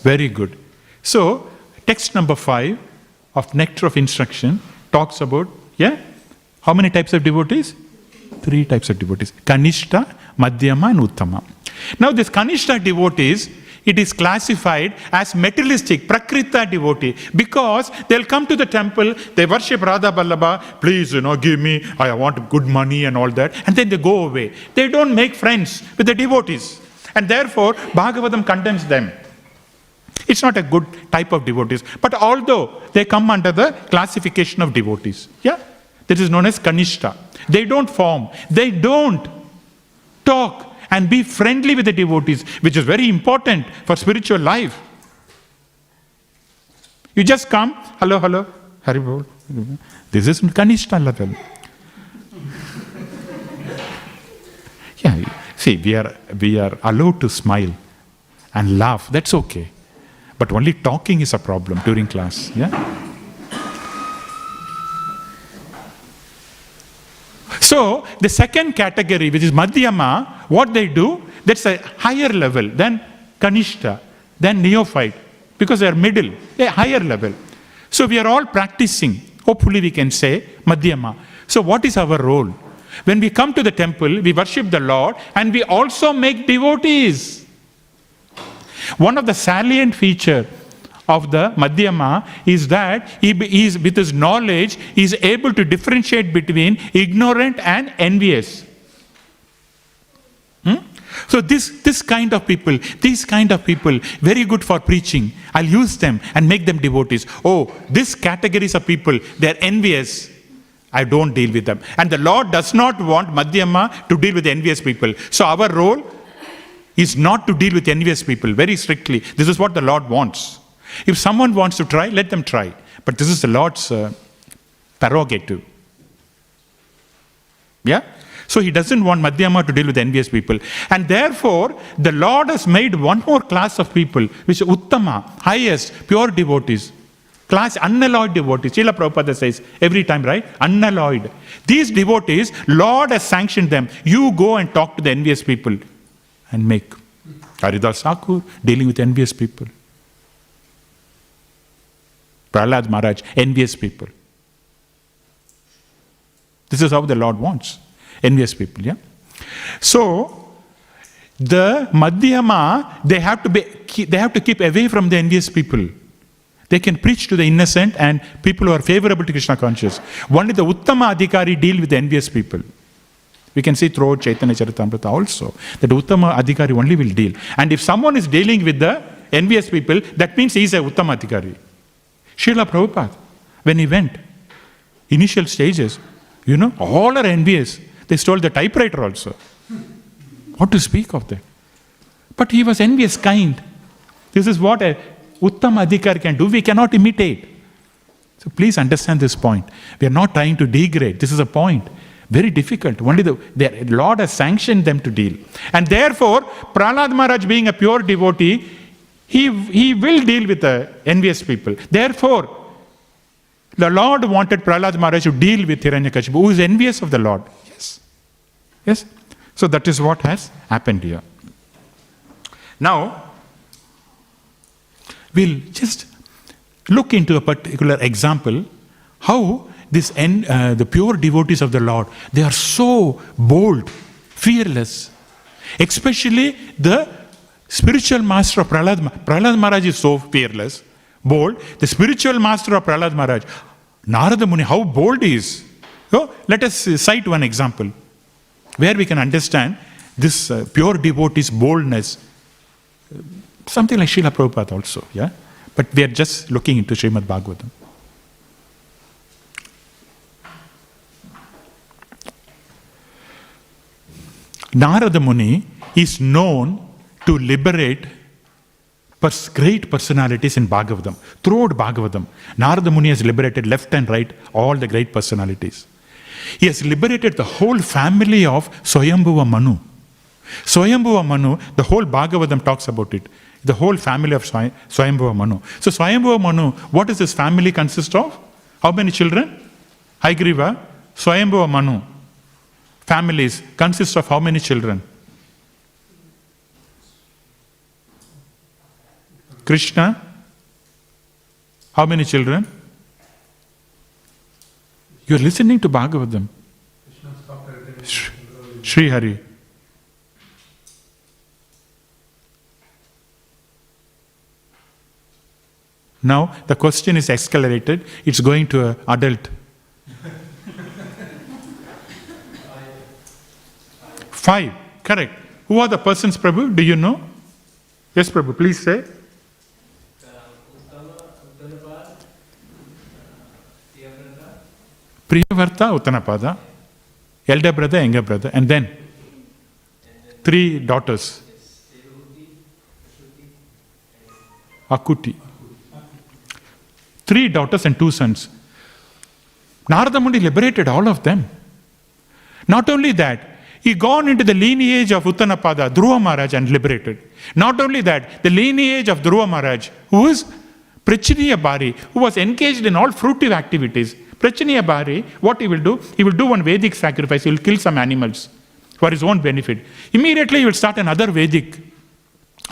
Very good. So, text number 5 of nectar of instruction talks about, how many types of devotees? 3 types of devotees. Kanishta, Madhyama and Uttama. Now this Kanishta devotees, it is classified as materialistic, Prakrita devotee, because they'll come to the temple, they worship Radha Vallabha, please, give me, I want good money and all that, and then they go away. They don't make friends with the devotees. And therefore, Bhagavatam condemns them. It's not a good type of devotees. But although they come under the classification of devotees, this is known as Kanishta. They don't form, they don't talk and be friendly with the devotees, which is very important for spiritual life. You just come, hello, Hare Bol. This is Kanishta level. See, we are allowed to smile and laugh, that's okay. But only talking is a problem during class. Yeah. So the second category, which is Madhyama, what they do, that's a higher level than Kanishta, than neophyte, because they are middle, a higher level. So we are all practicing. Hopefully we can say Madhyama. So what is our role? When we come to the temple, we worship the Lord and we also make devotees. One of the salient features of the Madhyama is that he is, with his knowledge, he is able to differentiate between ignorant and envious. So this kind of people, these kind of people, very good for preaching. I'll use them and make them devotees. Oh, this categories of people, they're envious. I don't deal with them. And the Lord does not want Madhyama to deal with envious people. So our role is not to deal with envious people very strictly. This is what the Lord wants. If someone wants to try, let them try. But this is the Lord's prerogative. Yeah? So he doesn't want Madhyama to deal with envious people. And therefore, the Lord has made one more class of people, which is Uttama, highest, pure devotees. Class unalloyed devotees. Srila Prabhupada says every time, right? Unalloyed. These devotees, Lord has sanctioned them. You go and talk to the envious people and make. Haridas Thakur dealing with envious people. Prahlad Maharaj, envious people. This is how the Lord wants. Envious people, yeah? So, the Madhyama, they have to keep away from the envious people. They can preach to the innocent and people who are favorable to Krishna conscious. Only the Uttama Adhikari deal with the envious people. We can see throughout Chaitanya Charitamrita also, that the Uttama Adhikari only will deal. And if someone is dealing with the envious people, that means he is a Uttama Adhikari. Srila Prabhupada, when he went, initial stages, all are envious. They stole the typewriter also. What to speak of that? But he was envious kind. This is what a Uttama Adhikari can do. We cannot imitate. So please understand this point. We are not trying to degrade. This is a point. Very difficult. Only the Lord has sanctioned them to deal. And therefore, Prahlad Maharaj being a pure devotee, he will deal with the envious people. Therefore, the Lord wanted Prahlad Maharaj to deal with Hiranyakashipu, who is envious of the Lord. Yes? So that is what has happened here. Now, we'll just look into a particular example, how the pure devotees of the Lord, they are so bold, fearless. Especially the spiritual master of Prahlad Maharaj is so fearless, bold. The spiritual master of Prahlad Maharaj, Narada Muni, how bold he is. So let us cite one example where we can understand this pure devotee's boldness. Something like Srila Prabhupada also, yeah? But we are just looking into Śrīmad Bhāgavatam. Narada Muni is known to liberate great personalities in Bhagavatam. Throughout Bhagavatam, Narada Muni has liberated left and right all the great personalities. He has liberated the whole family of Swayambhuva Manu. Swayambhuva Manu, the whole Bhagavatam talks about it. The whole family of Swayambhuva Manu. So Swayambhuva Manu, what does this family consist of? How many children? Haigriva, Swayambhuva Manu. Families consist of how many children? Krishna, how many children? You are listening to Bhagavatam. Sri Hare. Now the question is accelerated. It's going to an adult. 5. Correct. Who are the persons, Prabhu? Do you know? Yes, Prabhu. Please say. Priyavarta, Uttanapada, elder brother, younger brother, and then 3 daughters. Akuti. 3 daughters and 2 sons. Narada Muni liberated all of them. Not only that, he gone into the lineage of Uttanapada, Dhruva Maharaj, and liberated. Not only that, the lineage of Dhruva Maharaj, who is Prachiniya Bhari, who was engaged in all fruitive activities. Prachiniya Bhari, what he will do? He will do one Vedic sacrifice. He will kill some animals for his own benefit. Immediately he will start another Vedic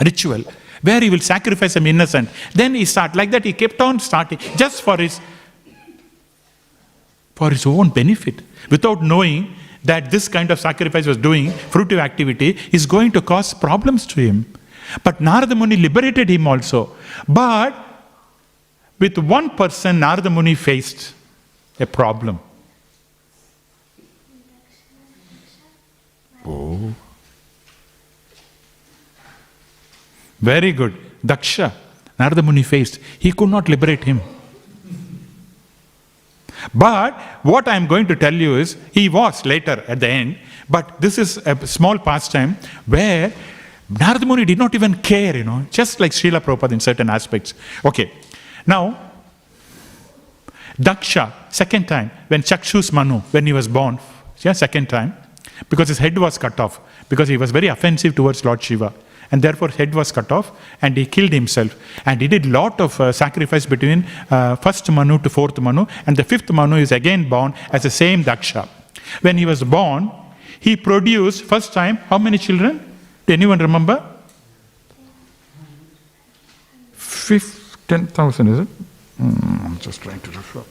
ritual where he will sacrifice some innocent. Then he start like that. He kept on starting just for his own benefit, without knowing that this kind of sacrifice was doing fruitive activity is going to cause problems to him. But Narada Muni liberated him also. But with one person, Narada Muni faced a problem. Oh. Very good. Daksha, Narada Muni faced. He could not liberate him. But what I am going to tell you is, he was later at the end, but this is a small pastime where Narada Muni did not even care, just like Srila Prabhupada in certain aspects. Okay, now, Daksha, second time, when Chakshus Manu, when he was born, second time, because his head was cut off, because he was very offensive towards Lord Shiva. And therefore head was cut off and he killed himself. And he did lot of sacrifice between first Manu to fourth Manu. And the fifth Manu is again born as the same Daksha. When he was born, he produced first time how many children? Do anyone remember? 10,000 is it? I'm just trying to refer.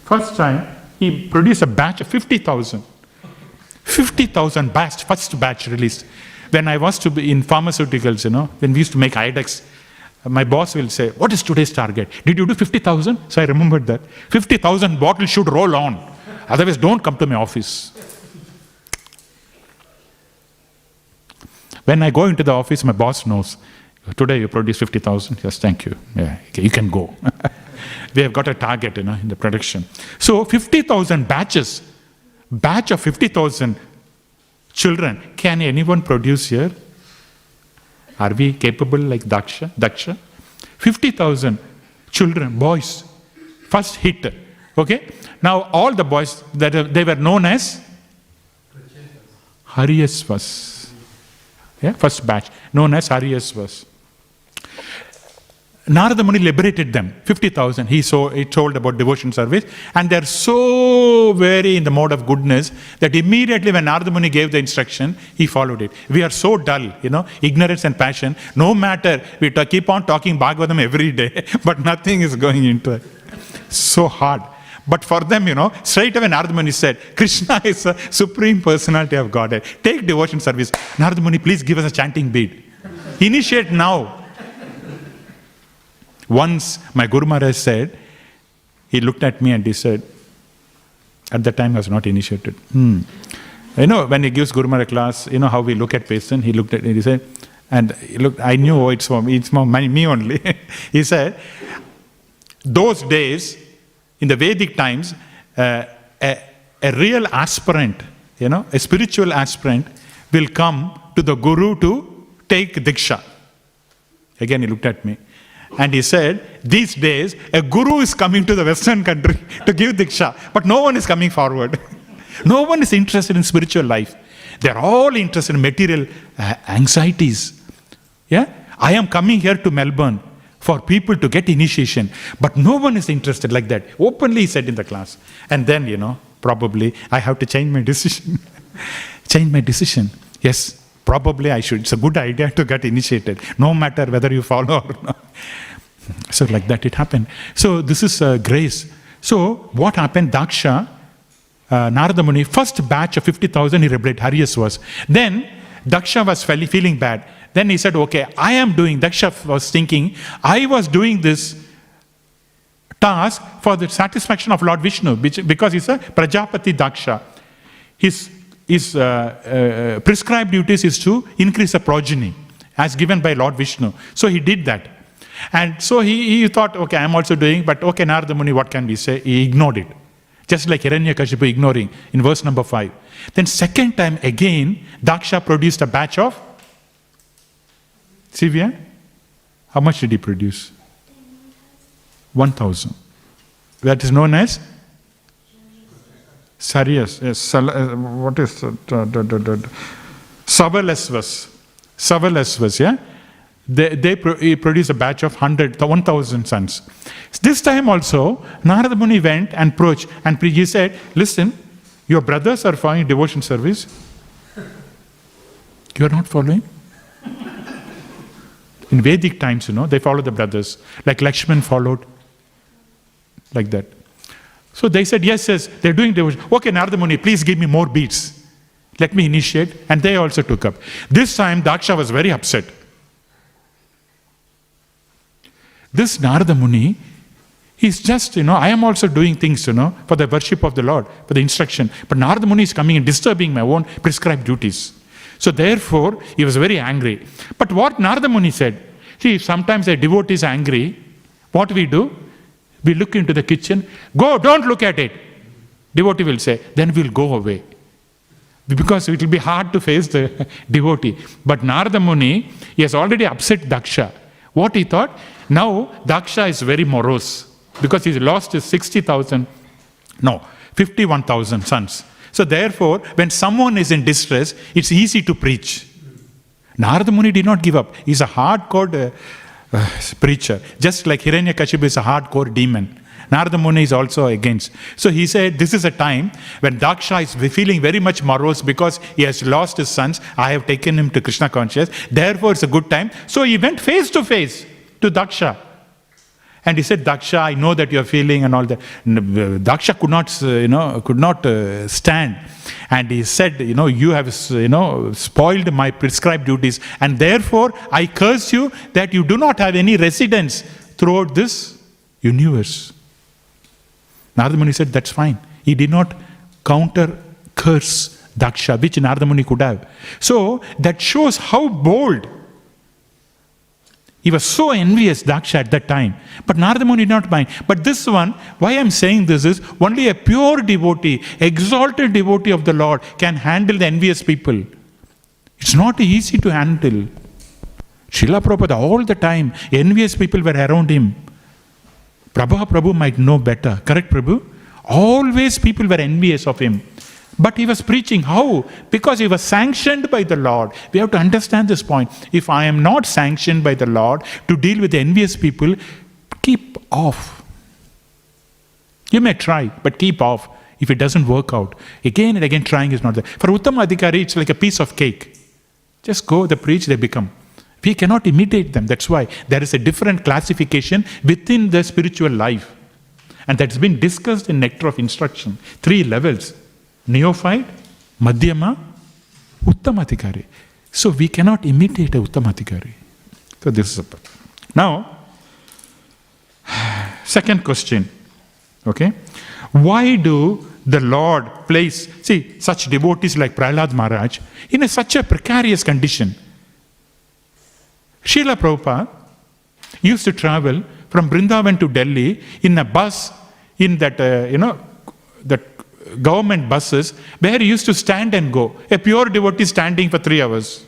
First time he produced a batch of 50,000. 50,000 batch, first batch released. When I was to be in pharmaceuticals, when we used to make Idex, my boss will say, what is today's target? Did you do 50,000? So I remembered that. 50,000 bottles should roll on. Otherwise, don't come to my office. When I go into the office, my boss knows. Today you produce 50,000. Yes, thank you. Yeah, okay, you can go. We have got a target, in the production. So 50,000 batches. Batch of 50,000 children. Can anyone produce here? Are we capable like Daksha? 50,000 children, boys. First hit. Okay? Now all the boys, they were known as Haryasvas. Yeah? First batch, known as Haryasvas. Narada Muni liberated them, 50,000. He told about devotion service, and they're so very in the mode of goodness that immediately when Narada Muni gave the instruction, he followed it. We are so dull, ignorance and passion. No matter, we keep on talking Bhagavatam every day, but nothing is going into it. So hard. But for them, straight away Narada Muni said, Krishna is a supreme personality of Godhead. Take devotion service. Narada Muni, please give us a chanting bead. Initiate now. Once my Guru Maharaj said, he looked at me and he said, at that time I was not initiated. When he gives Guru Maharaj class, how we look at patient, he looked at it, he said, and he looked, I knew it's for me only. He said, those days, in the Vedic times, a real aspirant, a spiritual aspirant will come to the Guru to take Diksha. Again he looked at me. And he said, these days, a guru is coming to the Western country to give Diksha, but no one is coming forward. No one is interested in spiritual life. They're all interested in material anxieties. Yeah? I am coming here to Melbourne for people to get initiation, but no one is interested like that. Openly he said in the class. And then, probably I have to change my decision. Change my decision. Yes, probably I should. It's a good idea to get initiated, no matter whether you follow or not. So like that it happened. So this is grace. So what happened? Daksha, Narada Muni, first batch of 50,000 he liberated, Haryasvas. Then Daksha was feeling bad. Then he said, okay, Daksha was thinking, I was doing this task for the satisfaction of Lord Vishnu, because he's a Prajapati Daksha. His prescribed duties is to increase the progeny as given by Lord Vishnu. So he did that. And so he thought, okay, I'm also doing, but okay, Narada Muni, what can we say? He ignored it. Just like Hiranyakashipu ignoring in verse number 5. Then second time again, Daksha produced a batch of Sivya. How much did he produce? 1,000. That is known as Saryas, yes, what is Savalesvas, yeah? He produced a batch of 1,000 sons. This time also, Narada Muni went and approached and he said, listen, your brothers are following devotion service. You are not following? In Vedic times, they follow the brothers. Like Lakshman followed. Like that. So they said, yes, they're doing devotion. Okay, Narada Muni, please give me more beats. Let me initiate. And they also took up. This time, Daksha was very upset. This Narada Muni, he's just, I am also doing things, for the worship of the Lord, for the instruction. But Narada Muni is coming and disturbing my own prescribed duties. So therefore, he was very angry. But what Narada Muni said, see, sometimes a devotee is angry. What we do? We look into the kitchen. Go, don't look at it. Devotee will say, then we'll go away. Because it will be hard to face the devotee. But Narada Muni, he has already upset Daksha. What he thought? Now, Daksha is very morose. Because he's lost his 51,000 sons. So therefore, when someone is in distress, it's easy to preach. Narada Muni did not give up. He's a hardcore preacher. Just like Hiranyakashipu is a hardcore demon. Narada Muni is also against. So he said, this is a time when Daksha is feeling very much morose because he has lost his sons. I have taken him to Krishna consciousness. Therefore, it's a good time. So he went face to face to Daksha. And he said, Daksha, I know that you are feeling and all that. Daksha could not stand. And he said, you have, spoiled my prescribed duties. And therefore, I curse you that you do not have any residence throughout this universe. Narada Muni said, that's fine. He did not counter curse Daksha, which Narada Muni could have. So, that shows how bold. He was so envious, Daksha, at that time. But Narada Muni did not mind. But this one, why I am saying this is, only a pure devotee, exalted devotee of the Lord can handle the envious people. It's not easy to handle. Srila Prabhupada, all the time, envious people were around him. Prabhu might know better. Correct, Prabhu? Always people were envious of him. But he was preaching. How? Because he was sanctioned by the Lord. We have to understand this point. If I am not sanctioned by the Lord to deal with envious people, keep off. You may try, but keep off. If it doesn't work out, again and again trying is not there. For Uttama Adhikari, it's like a piece of cake. Just go, they preach, they become. We cannot imitate them. That's why there is a different classification within the spiritual life. And that's been discussed in Nectar of Instruction. 3 levels. Neophyte, Madhyama, Uttamadhikari. So we cannot imitate a Uttamadhikari. So this is a part. Now, second question. Okay. Why do the Lord place, such devotees like Prahlad Maharaj in such a precarious condition? Srila Prabhupada used to travel from Vrindavan to Delhi in a bus, in that, that government buses, where he used to stand and go. A pure devotee standing for 3 hours.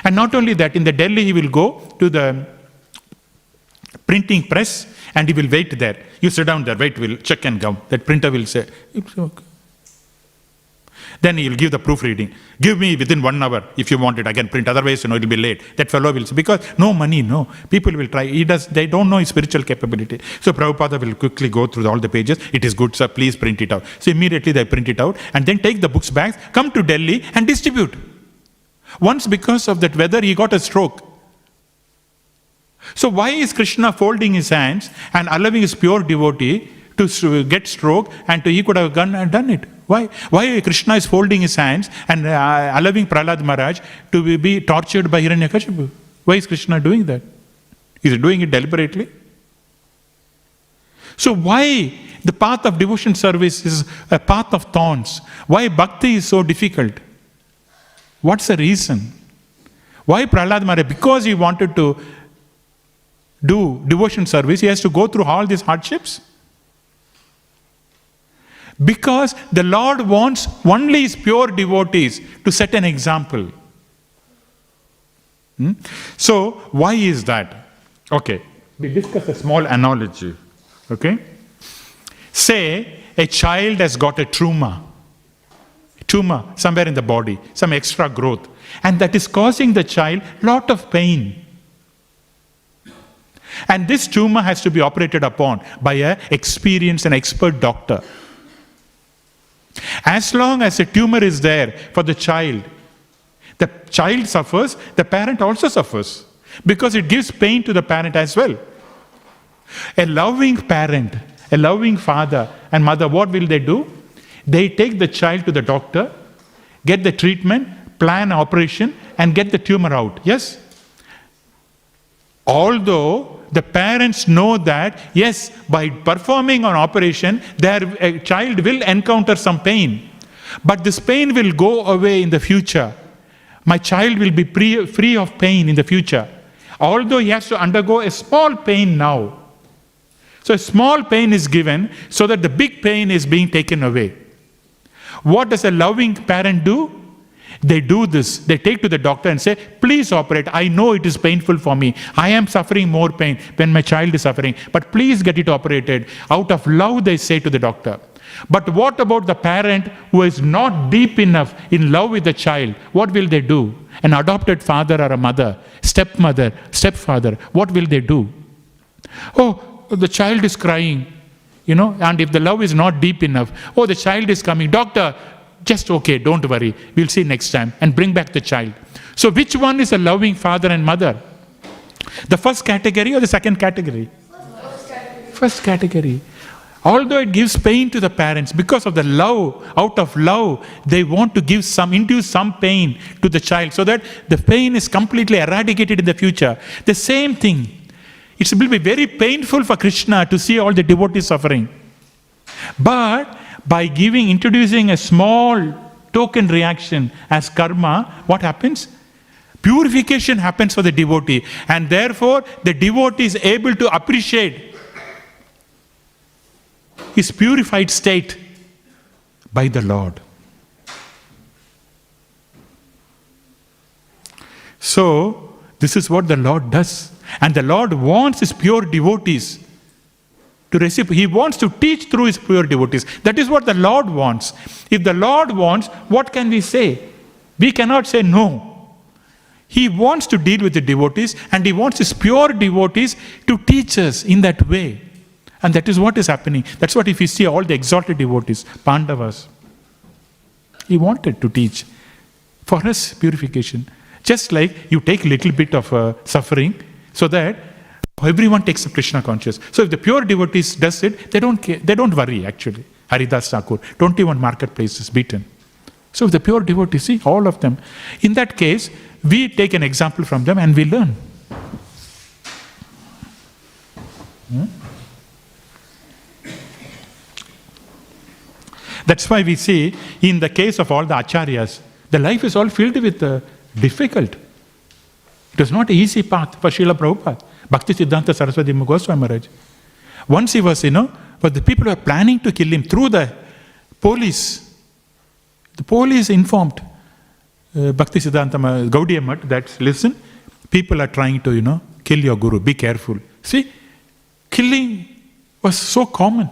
And not only that, in the Delhi he will go to the printing press and he will wait there. You sit down there, wait, we'll check and go. That printer will say, it's okay. Then he will give the proofreading. Give me within 1 hour if you want it. Again, print. Otherwise, it will be late. That fellow will say, because no money, no. People will try. They don't know his spiritual capability. So Prabhupada will quickly go through all the pages. It is good, sir. Please print it out. So immediately they print it out and then take the books back, come to Delhi and distribute. Once because of that weather, he got a stroke. So why is Krishna folding his hands and allowing his pure devotee to get stroke and he could have done it? Why Krishna is folding his hands and allowing Prahlad Maharaj to be tortured by Hiranyakashipu? Why is Krishna doing that? Is he doing it deliberately? So why the path of devotion service is a path of thorns? Why bhakti is so difficult? What's the reason? Why Prahlad Maharaj? Because he wanted to do devotion service, he has to go through all these hardships? Because the Lord wants only his pure devotees to set an example. So, why is that? Okay, we discuss a small analogy. Okay? Say, a child has got a tumor somewhere in the body, some extra growth, and that is causing the child lot of pain. And this tumor has to be operated upon by an experienced and expert doctor. As long as a tumor is there for the child suffers, the parent also suffers, because it gives pain to the parent as well. A loving parent, a loving father and mother, what will they do? They take the child to the doctor, get the treatment, plan operation, and get the tumor out. Yes? Although the parents know that, yes, by performing an operation, their child will encounter some pain. But this pain will go away in the future. My child will be free of pain in the future. Although he has to undergo a small pain now. So a small pain is given so that the big pain is being taken away. What does a loving parent do? They do this. They take to the doctor and say, please operate. I know it is painful for me. I am suffering more pain when my child is suffering. But please get it operated. Out of love, they say to the doctor. But what about the parent who is not deep enough in love with the child? What will they do? An adopted father or a mother, stepmother, stepfather, what will they do? Oh, the child is crying. And if the love is not deep enough, oh, the child is coming. Doctor, just okay, don't worry. We'll see next time. And bring back the child. So which one is a loving father and mother? The first category or the second category? First category. Although it gives pain to the parents, because of the love, out of love, they want to induce some pain to the child so that the pain is completely eradicated in the future. The same thing. It will be very painful for Krishna to see all the devotees suffering. But by introducing a small token reaction as karma, what happens? Purification happens for the devotee. And therefore, the devotee is able to appreciate his purified state by the Lord. So, this is what the Lord does. And the Lord wants his pure devotees to receive. He wants to teach through his pure devotees. That is what the Lord wants. If the Lord wants, what can we say? We cannot say no. He wants to deal with the devotees, and he wants his pure devotees to teach us in that way. And that is what is happening. That's what if you see all the exalted devotees, Pandavas, he wanted to teach for us purification. Just like you take a little bit of suffering so that everyone takes a Krishna conscious. So if the pure devotees does it, they don't care. They don't worry actually. Haridas Thakur, 21 marketplaces beaten. So if the pure devotees, see all of them. In that case, we take an example from them and we learn. That's why we see in the case of all the acharyas, the life is all filled with difficult. It was not an easy path for Srila Prabhupada. Bhaktivedanta Saraswati Goswami Maharaj. Once he was, but the people were planning to kill him through the police. The police informed Bhaktisiddhanta Gaudiya Math that, listen, people are trying to, kill your guru. Be careful. See, killing was so common.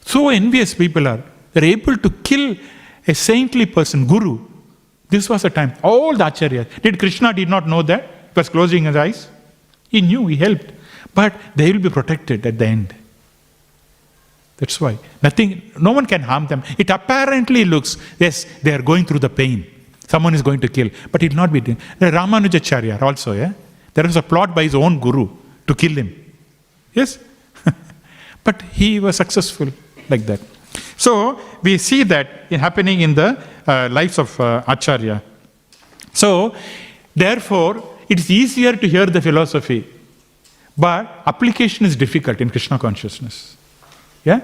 So envious people are. They're able to kill a saintly person, guru. This was a time. All the acharyas. Krishna did not know that? He was closing his eyes. He knew, he helped. But they will be protected at the end. That's why. No one can harm them. It apparently looks, yes, they are going through the pain. Someone is going to kill. But it will not be done. Ramanujacharya also, yeah? There was a plot by his own guru to kill him. Yes? But he was successful like that. So, we see that happening in the lives of Acharya. So, therefore, it is easier to hear the philosophy. But application is difficult in Krishna consciousness. Yeah?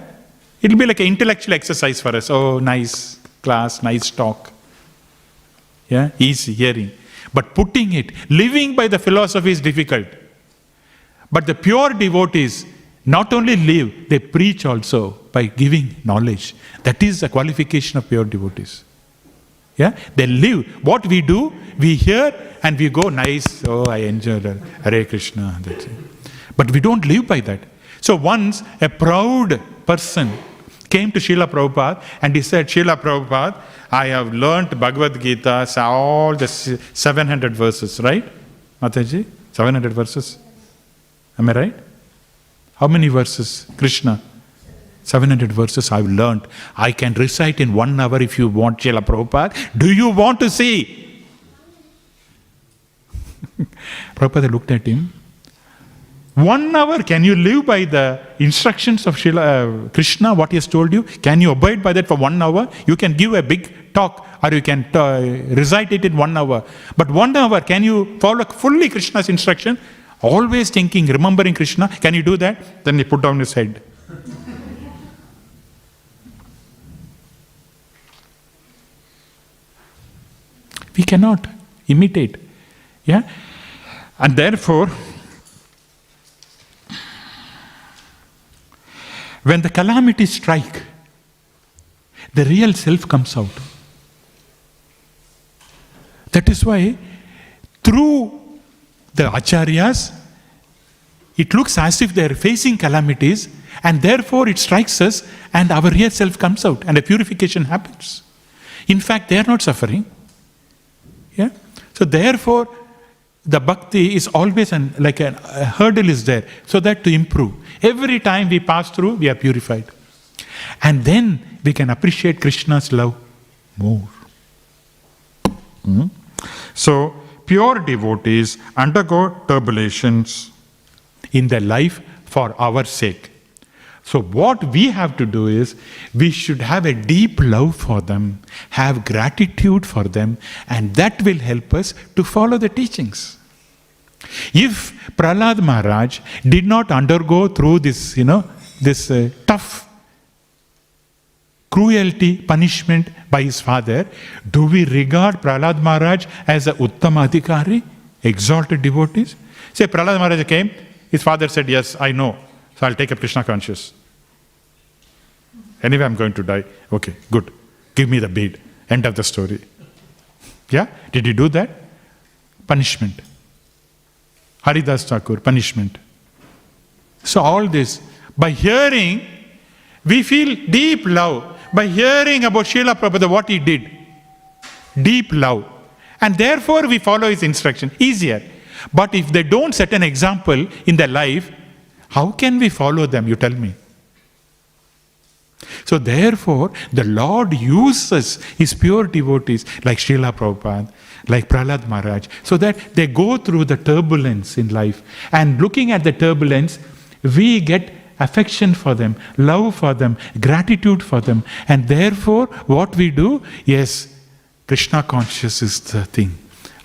It will be like an intellectual exercise for us. Oh, nice class, nice talk. Yeah? Easy hearing. But putting it, living by the philosophy is difficult. But the pure devotees not only live, they preach also by giving knowledge. That is a qualification of pure devotees. Yeah? They live. What we do, we hear and we go, nice, oh, I enjoyed Hare Krishna. That's it. But we don't live by that. So once a proud person came to Srila Prabhupada and he said, Srila Prabhupada, I have learnt Bhagavad Gita, all the 700 verses, right? Mataji? 700 verses. Am I right? How many verses? Krishna? 700 verses I've learnt. I can recite in 1 hour if you want, Srila Prabhupada. Do you want to see? Prabhupada looked at him. 1 hour, can you live by the instructions of Krishna, what he has told you? Can you abide by that for 1 hour? You can give a big talk or you can recite it in 1 hour. But 1 hour, can you follow fully Krishna's instruction? Always thinking, remembering Krishna. Can you do that? Then he put down his head. We cannot imitate. Yeah? And therefore, when the calamities strike, the real self comes out. That is why, through the acharyas, it looks as if they are facing calamities, and therefore it strikes us, and our real self comes out, and a purification happens. In fact, they are not suffering. Yeah? So therefore, the bhakti is always like a hurdle is there, so that to improve. Every time we pass through, we are purified. And then we can appreciate Krishna's love more. So, pure devotees undergo turbulations in their life for our sake. So what we have to do is, we should have a deep love for them, have gratitude for them, and that will help us to follow the teachings. If Prahlad Maharaj did not undergo through this, this tough cruelty, punishment by his father, do we regard Prahlad Maharaj as a Uttama Adhikari, exalted devotees? Say Prahlad Maharaj came, his father said, yes, I know, so I'll take up Krishna conscious. Anyway, I'm going to die. Okay, good. Give me the bead. End of the story. Yeah? Did he do that? Punishment. Haridas Thakur, punishment. So all this, by hearing, we feel deep love. By hearing about Srila Prabhupada, what he did. Deep love. And therefore we follow his instruction. Easier. But if they don't set an example in their life, how can we follow them, you tell me? So therefore, the Lord uses his pure devotees like Srila Prabhupada, like Prahlad Maharaj, so that they go through the turbulence in life. And looking at the turbulence, we get affection for them, love for them, gratitude for them. And therefore, what we do, yes, Krishna conscious is the thing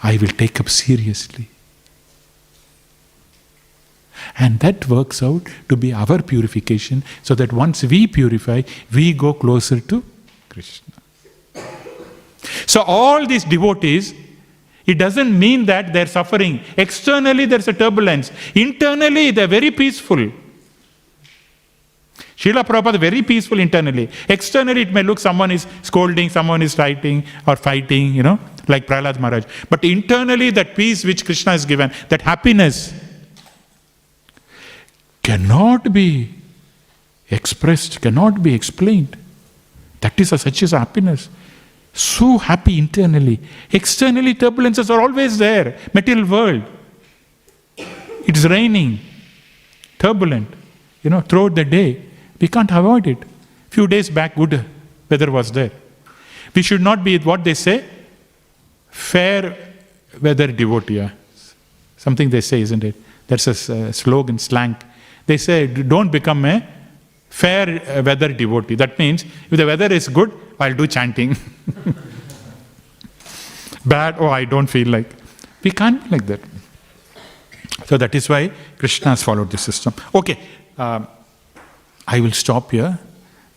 I will take up seriously. And that works out to be our purification, so that once we purify, we go closer to Krishna. So all these devotees, it doesn't mean that they're suffering. Externally there's a turbulence. Internally they're very peaceful. Srila Prabhupada very peaceful internally. Externally it may look someone is scolding, someone is writing or fighting, like Prahlad Maharaj. But internally that peace which Krishna has given, that happiness, cannot be expressed, cannot be explained. That is such as happiness. So happy internally. Externally turbulences are always there. Material world. It's raining. Turbulent. Throughout the day. We can't avoid it. Few days back good weather was there. We should not be what they say, fair weather devotee. Something they say, isn't it? That's a slogan, slang. They say, don't become a fair weather devotee. That means, if the weather is good, I'll do chanting. Bad, I don't feel like. We can't be like that. So that is why Krishna has followed this system. Okay, I will stop here.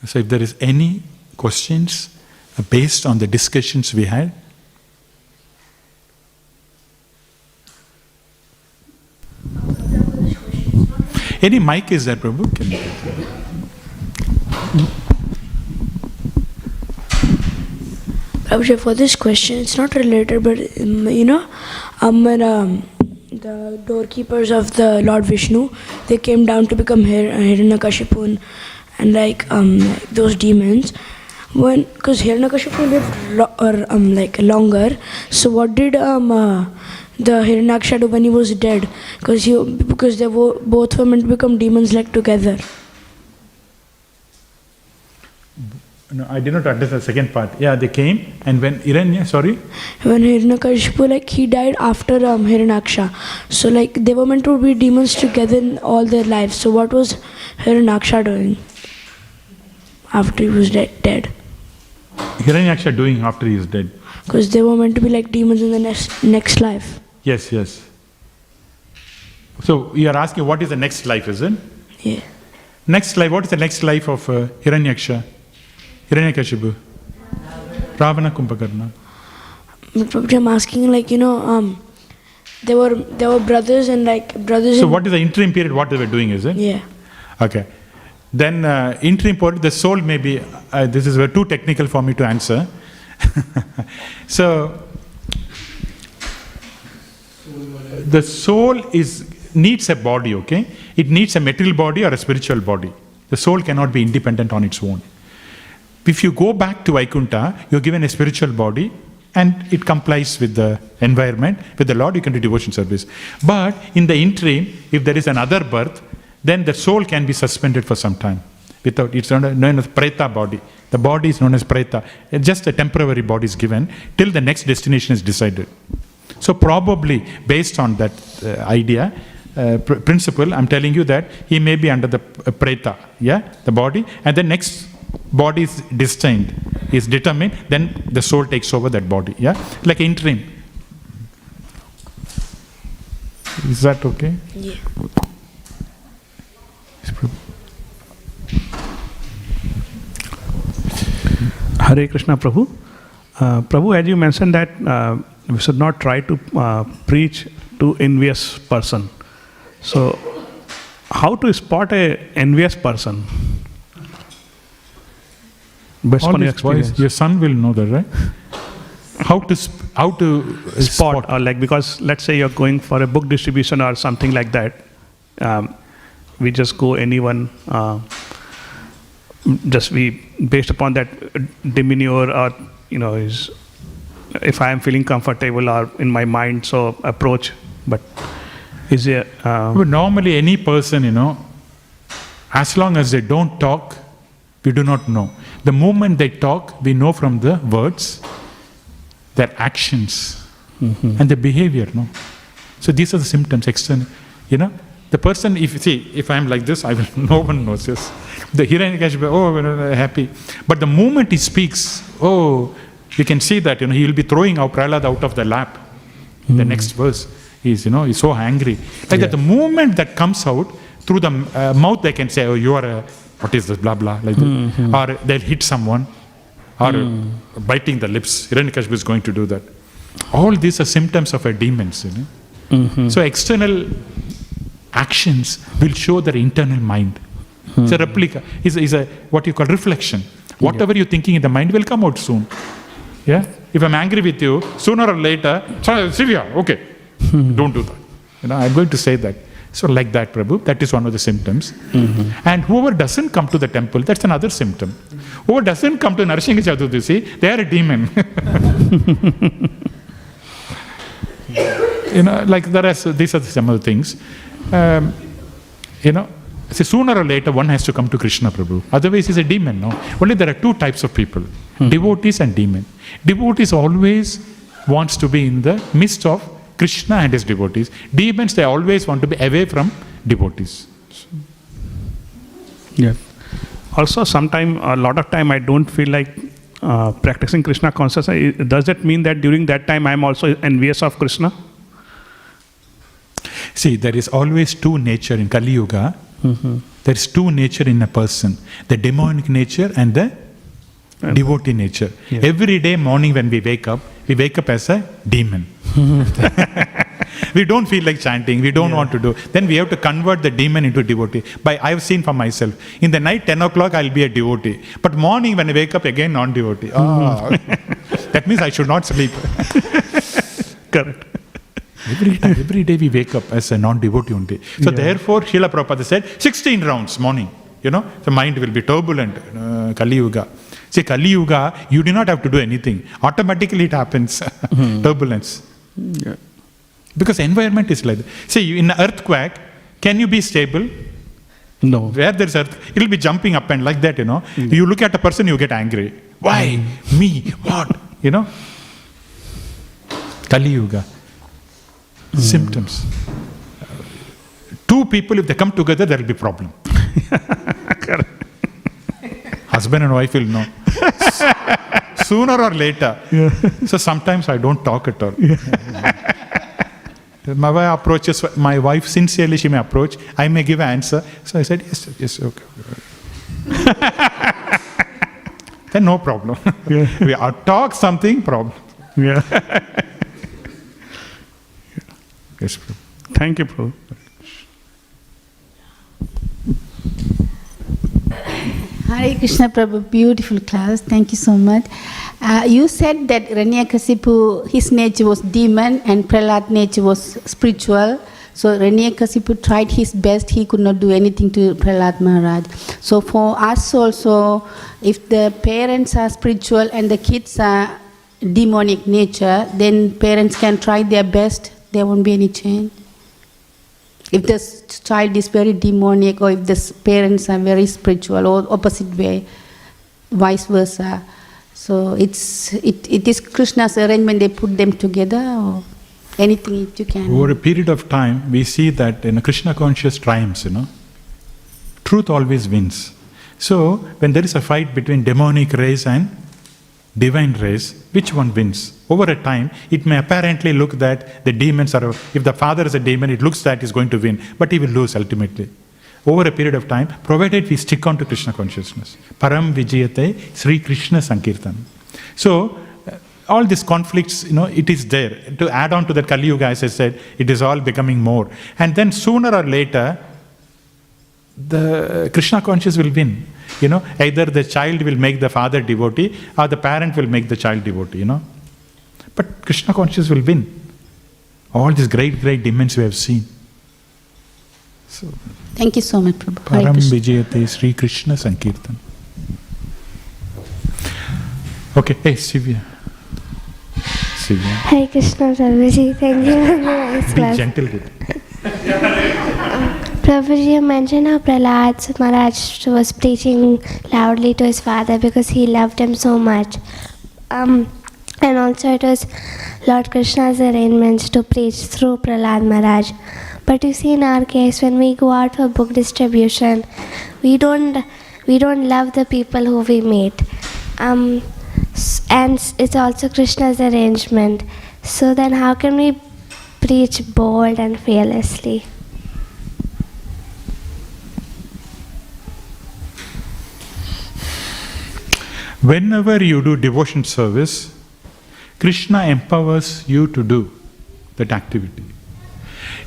So if there is any questions based on the discussions we had. Any mic is there, Prabhu? Can you take that? Prabhupada, for this question, it's not related, but when the doorkeepers of the Lord Vishnu, they came down to become Hiranyakashipu, and those demons, because Hiranyakashipu lived longer. So what did the Hiranyaksha do when he was dead? Because they were both were meant to become demons together. No, I did not understand the second part. Yeah, they came, and when when Hiranyakashipu, he died after Hiranyaksha. So they were meant to be demons together in all their lives. So what was Hiranyaksha doing after he was dead? Hiranyaksha doing after he is dead? Because they were meant to be demons in the next life. Yes. So you are asking what is the next life, is it? Yeah. Next life, what is the next life of Hiranyakashipu? Ravana Kumbhakarna. But I'm asking they were brothers and brothers. So what is the interim period, what they were doing, is it? Yeah. Okay. Then interim period, the soul may be, this is too technical for me to answer. So, the soul needs a body, okay? It needs a material body or a spiritual body. The soul cannot be independent on its own. If you go back to Vaikuntha, you're given a spiritual body and it complies with the environment. With the Lord, you can do devotion service. But in the interim, if there is another birth, then the soul can be suspended for some time. It's known as Preta body. The body is known as Preta. Just a temporary body is given till the next destination is decided. So probably based on that idea, principle, I'm telling you that he may be under the Preta, the body, and the next body is destined, is determined, then the soul takes over that body, like interim. Is that okay? Yeah. Hare Krishna, Prabhu. Prabhu, as you mentioned that we should not try to preach to envious person. So, how to spot a envious person? Based on your experience. Your son will know that, right? How to spot, or because let's say you're going for a book distribution or something like that. We just go anyone, just be based upon that demeanor, or is if I am feeling comfortable or in my mind, so approach. But is there? But normally, any person, as long as they don't talk, we do not know. The moment they talk, we know from the words, their actions, and the behavior. No, so these are the symptoms. External, the person. If I am like this, no one knows this. The Hiranyakashipu, happy. But the moment he speaks, you can see that he will be throwing out Prahlad out of the lap. The next verse, he's so angry. That the moment that comes out through the mouth, they can say, "Oh, you are what is this, blah blah," like that. Or they'll hit someone, or biting the lips. Hiranyakashipu is going to do that. All these are symptoms of a demon. So external actions will show their internal mind. It's a replica. It's a what you call reflection. Whatever you're thinking in the mind will come out soon. Yeah. If I'm angry with you, sooner or later, Surya, okay, don't do that. I'm going to say that. So like that, Prabhu, that is one of the symptoms. And whoever doesn't come to the temple, that's another symptom. Whoever doesn't come to Narasingha Chaturdashi, they are a demon. These are some of the things. Sooner or later one has to come to Krishna, Prabhu. Otherwise he's a demon, no? Only there are two types of people, devotees and demon. Devotees always wants to be in the midst of Krishna and his devotees. Demons, they always want to be away from devotees. Yeah. Also, a lot of time I don't feel like practicing Krishna consciousness. Does that mean that during that time I'm also envious of Krishna? See, there is always two nature in Kali Yuga. There is two nature in a person. The demonic nature and the devotee nature. Yeah. Every day morning when we wake up as a demon. We don't feel like chanting, we don't want to do. Then we have to convert the demon into devotee. I've seen for myself. In the night, 10 o'clock, I'll be a devotee. But morning when I wake up, again non-devotee. That means I should not sleep. Correct. Every day we wake up as a non-devotee only. So therefore, Srila Prabhupada said, 16 rounds morning. the mind will be turbulent, Kali Yuga. See, Kali Yuga, you do not have to do anything. Automatically it happens, turbulence. Yeah. Because environment is like that. See, in an earthquake, can you be stable? No. Where there's earth, it will be jumping up and like that, You look at a person, you get angry. Why? Me? What? Kali Yuga. Symptoms. Two people, if they come together, there will be problem. Husband and wife will know. Sooner or later. Yeah. So sometimes I don't talk at all. My wife approaches, my wife sincerely, she may approach, I may give an answer. So I said, yes, okay. Then no problem. Yeah. We talk something, problem. Yeah. Yes, Prabhu. Thank you, Prabhu. Hare Krishna Prabhu, beautiful class. Thank you so much. You said that Hiranyakasipu, his nature was demon and Prahlad nature was spiritual. So Hiranyakasipu tried his best. He could not do anything to Prahlad Maharaj. So for us also, if the parents are spiritual and the kids are demonic nature, then parents can try their best. There won't be any change. If the child is very demonic or if the parents are very spiritual or opposite way, vice versa. So it is Krishna's arrangement, they put them together or anything if you can. Over a period of time, we see that Krishna conscious triumphs, Truth always wins. So when there is a fight between demonic race and divine race, which one wins? Over a time, it may apparently look that the demons are, if the father is a demon, it looks that he's going to win, but he will lose ultimately. Over a period of time, provided we stick on to Krishna consciousness. Param Vijayate Sri Krishna Sankirtan. So, all these conflicts, it is there. To add on to that Kali Yuga, as I said, it is all becoming more. And then sooner or later, the Krishna conscious will win. Either the child will make the father devotee or the parent will make the child devotee, But Krishna conscious will win. All these great, great demons we have seen. So, thank you so much, Prabhu. Hare Param Krishna. Vijayate Sri Krishna Sankirtan. Okay, hey, Sivya. Hare Krishna Prabhuji, thank you for the nice Be class. gentle with it. Prabhuji, you mentioned how Prahlad Maharaj was preaching loudly to his father because he loved him so much. And also it was Lord Krishna's arrangements to preach through Prahlad Maharaj. But you see, in our case, when we go out for book distribution, we don't love the people who we meet. And it's also Krishna's arrangement. So then how can we preach bold and fearlessly? Whenever you do devotion service, Krishna empowers you to do that activity.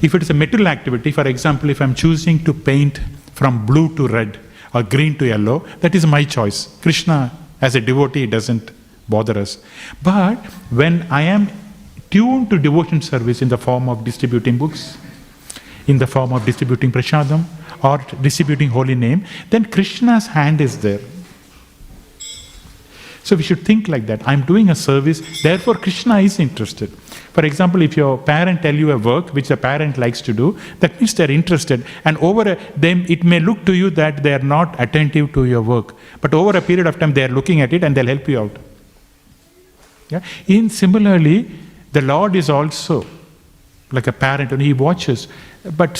If it is a material activity, for example, if I'm choosing to paint from blue to red or green to yellow, that is my choice. Krishna, as a devotee, doesn't bother us. But when I am tuned to devotion service in the form of distributing books, in the form of distributing prasadam or distributing holy name, then Krishna's hand is there. So we should think like that. I'm doing a service, therefore Krishna is interested. For example, if your parent tell you a work which the parent likes to do, that means they're interested. And over them, it may look to you that they are not attentive to your work. But over a period of time, they are looking at it and they'll help you out. Yeah? Similarly, the Lord is also like a parent and he watches. But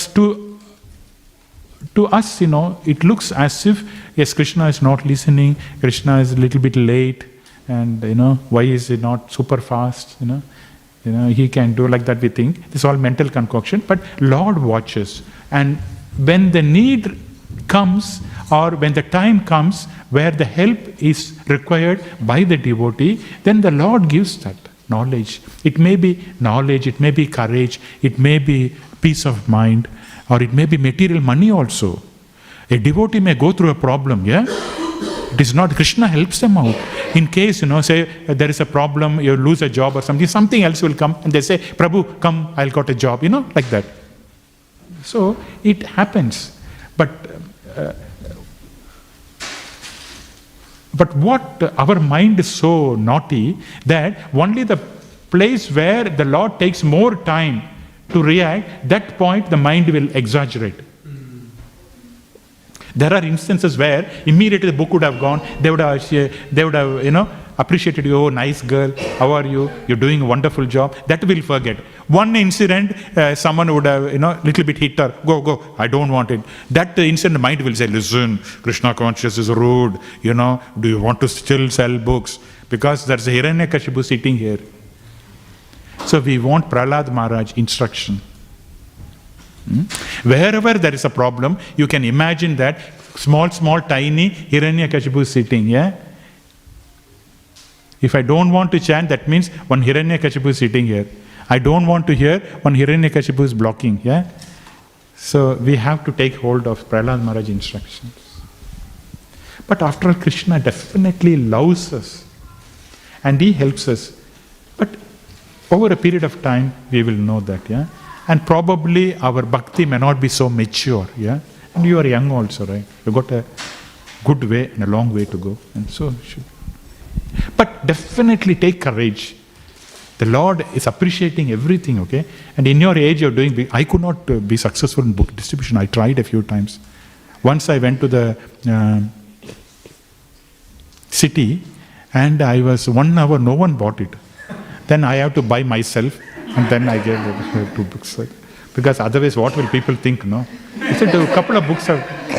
to us, it looks as if, yes, Krishna is not listening, Krishna is a little bit late, and, why is he not super fast, he can do like that, we think. This is all mental concoction, but Lord watches. And when the need comes, or when the time comes where the help is required by the devotee, then the Lord gives that knowledge. It may be knowledge, it may be courage, it may be peace of mind, or it may be material money also. A devotee may go through a problem, yeah? It is not, Krishna helps them out. In case, say there is a problem, you lose a job or something else will come and they say, Prabhu, come, I'll got a job, like that. So it happens. But But our mind is so naughty that only the place where the Lord takes more time to react, that point the mind will exaggerate. There are instances where immediately the book would have gone, they would have appreciated you. Oh, nice girl, how are you? You're doing a wonderful job. That we'll forget. One incident, someone would have, little bit hit her. Go, I don't want it. That incident, the mind will say, listen, Krishna consciousness is rude. Do you want to still sell books? Because there's a Hiranyakashipu sitting here. So we want Prahlad Maharaj instruction. Wherever there is a problem, you can imagine that small, tiny Hiranyakashipu sitting, yeah? If I don't want to chant, that means one Hiranyakashipu is sitting here. I don't want to hear, one Hiranyakashipu is blocking, yeah? So we have to take hold of Prahlad Maharaj instructions. But after all, Krishna definitely loves us and he helps us. But over a period of time, we will know that, yeah? And probably our bhakti may not be so mature, yeah? And you are young also, right? You got a good way and a long way to go. And so should. But definitely take courage. The Lord is appreciating everything, okay? And in your age, you're doing I could not be successful in book distribution. I tried a few times. Once I went to the city and I was 1 hour, no one bought it. Then I have to buy myself. And then I gave 2 books. Because otherwise, what will people think, no? I said a couple of books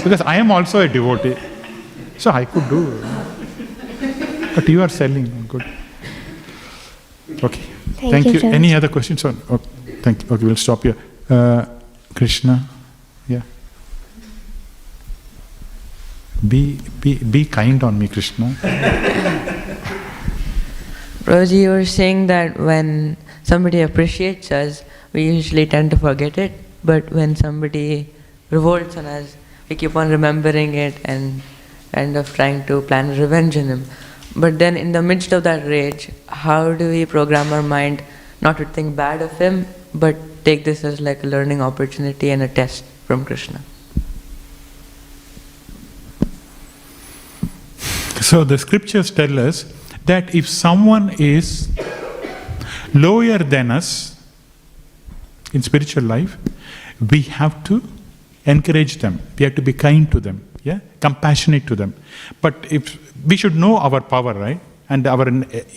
because I am also a devotee. So I could do. But you are selling. Good. Okay. Thank you. Any other questions? Thank you. Okay, we'll stop here. Krishna. Yeah. Be kind on me, Krishna. Rosie, you were saying that when somebody appreciates us, we usually tend to forget it. But when somebody revolts on us, we keep on remembering it and kind of trying to plan revenge on him. But then in the midst of that rage, how do we program our mind not to think bad of him, but take this as like a learning opportunity and a test from Krishna? So the scriptures tell us that if someone is lower than us in spiritual life, we have to encourage them. We have to be kind to them, yeah, compassionate to them. But if we should know our power, right, and our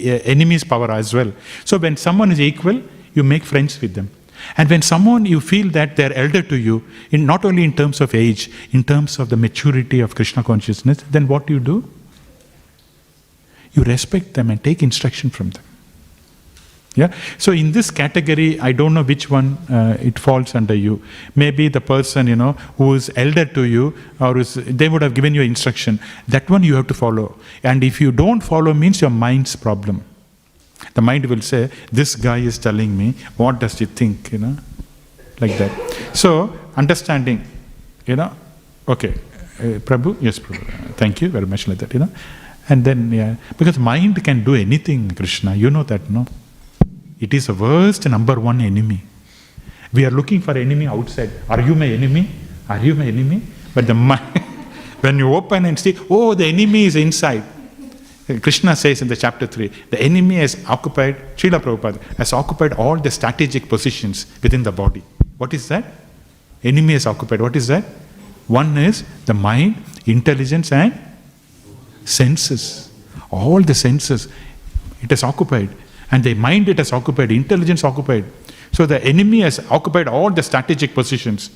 enemy's power as well. So when someone is equal, you make friends with them. And when someone you feel that they're elder to you, not only in terms of age, in terms of the maturity of Krishna consciousness, then what do? You respect them and take instruction from them. Yeah. So in this category, I don't know which one it falls under you. Maybe the person who is elder to you, or they would have given you instruction. That one you have to follow. And if you don't follow, means your mind's problem. The mind will say, "This guy is telling me. What does he think?" Like that. So understanding, Okay, Prabhu, yes, Prabhu. Thank you very much. Like that, And then, yeah, because mind can do anything, Krishna. You know that, no? It is the worst number one enemy. We are looking for enemy outside. Are you my enemy? Are you my enemy? But the mind, when you open and see, oh, the enemy is inside. Krishna says in the chapter 3, the enemy has occupied, Srila Prabhupada, has occupied all the strategic positions within the body. What is that? Enemy has occupied. What is that? One is the mind, intelligence and senses. All the senses, it has occupied. And the mind it has occupied, intelligence occupied. So the enemy has occupied all the strategic positions.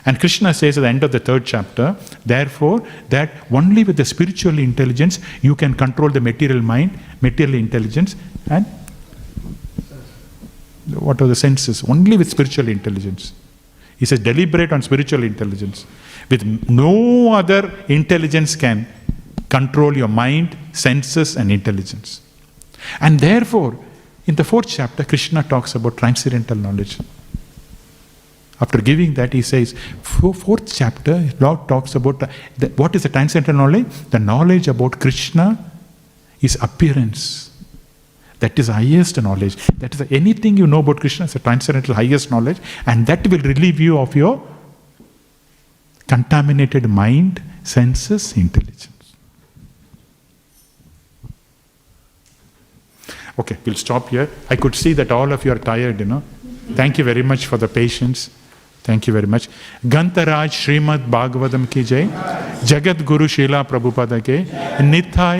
And Krishna says at the end of the 3rd chapter, therefore, that only with the spiritual intelligence you can control the material mind, material intelligence, and what are the senses? Only with spiritual intelligence. He says, deliberate on spiritual intelligence. With no other intelligence can control your mind, senses, and intelligence. And therefore, in the 4th chapter, Krishna talks about transcendental knowledge. After giving that, he says, 4th chapter, Lord talks about what is the transcendental knowledge? The knowledge about Krishna is appearance. That is the highest knowledge. That is anything you know about Krishna is the transcendental highest knowledge, and that will relieve you of your contaminated mind, senses, intelligence. Okay, we'll stop here. I could see that all of you are tired, Thank you very much for the patience. Thank you very much. Gantaraj Śrīmad Bhāgavatam ki jai. Jagat Guru Srila Prabhupada ke. Nithai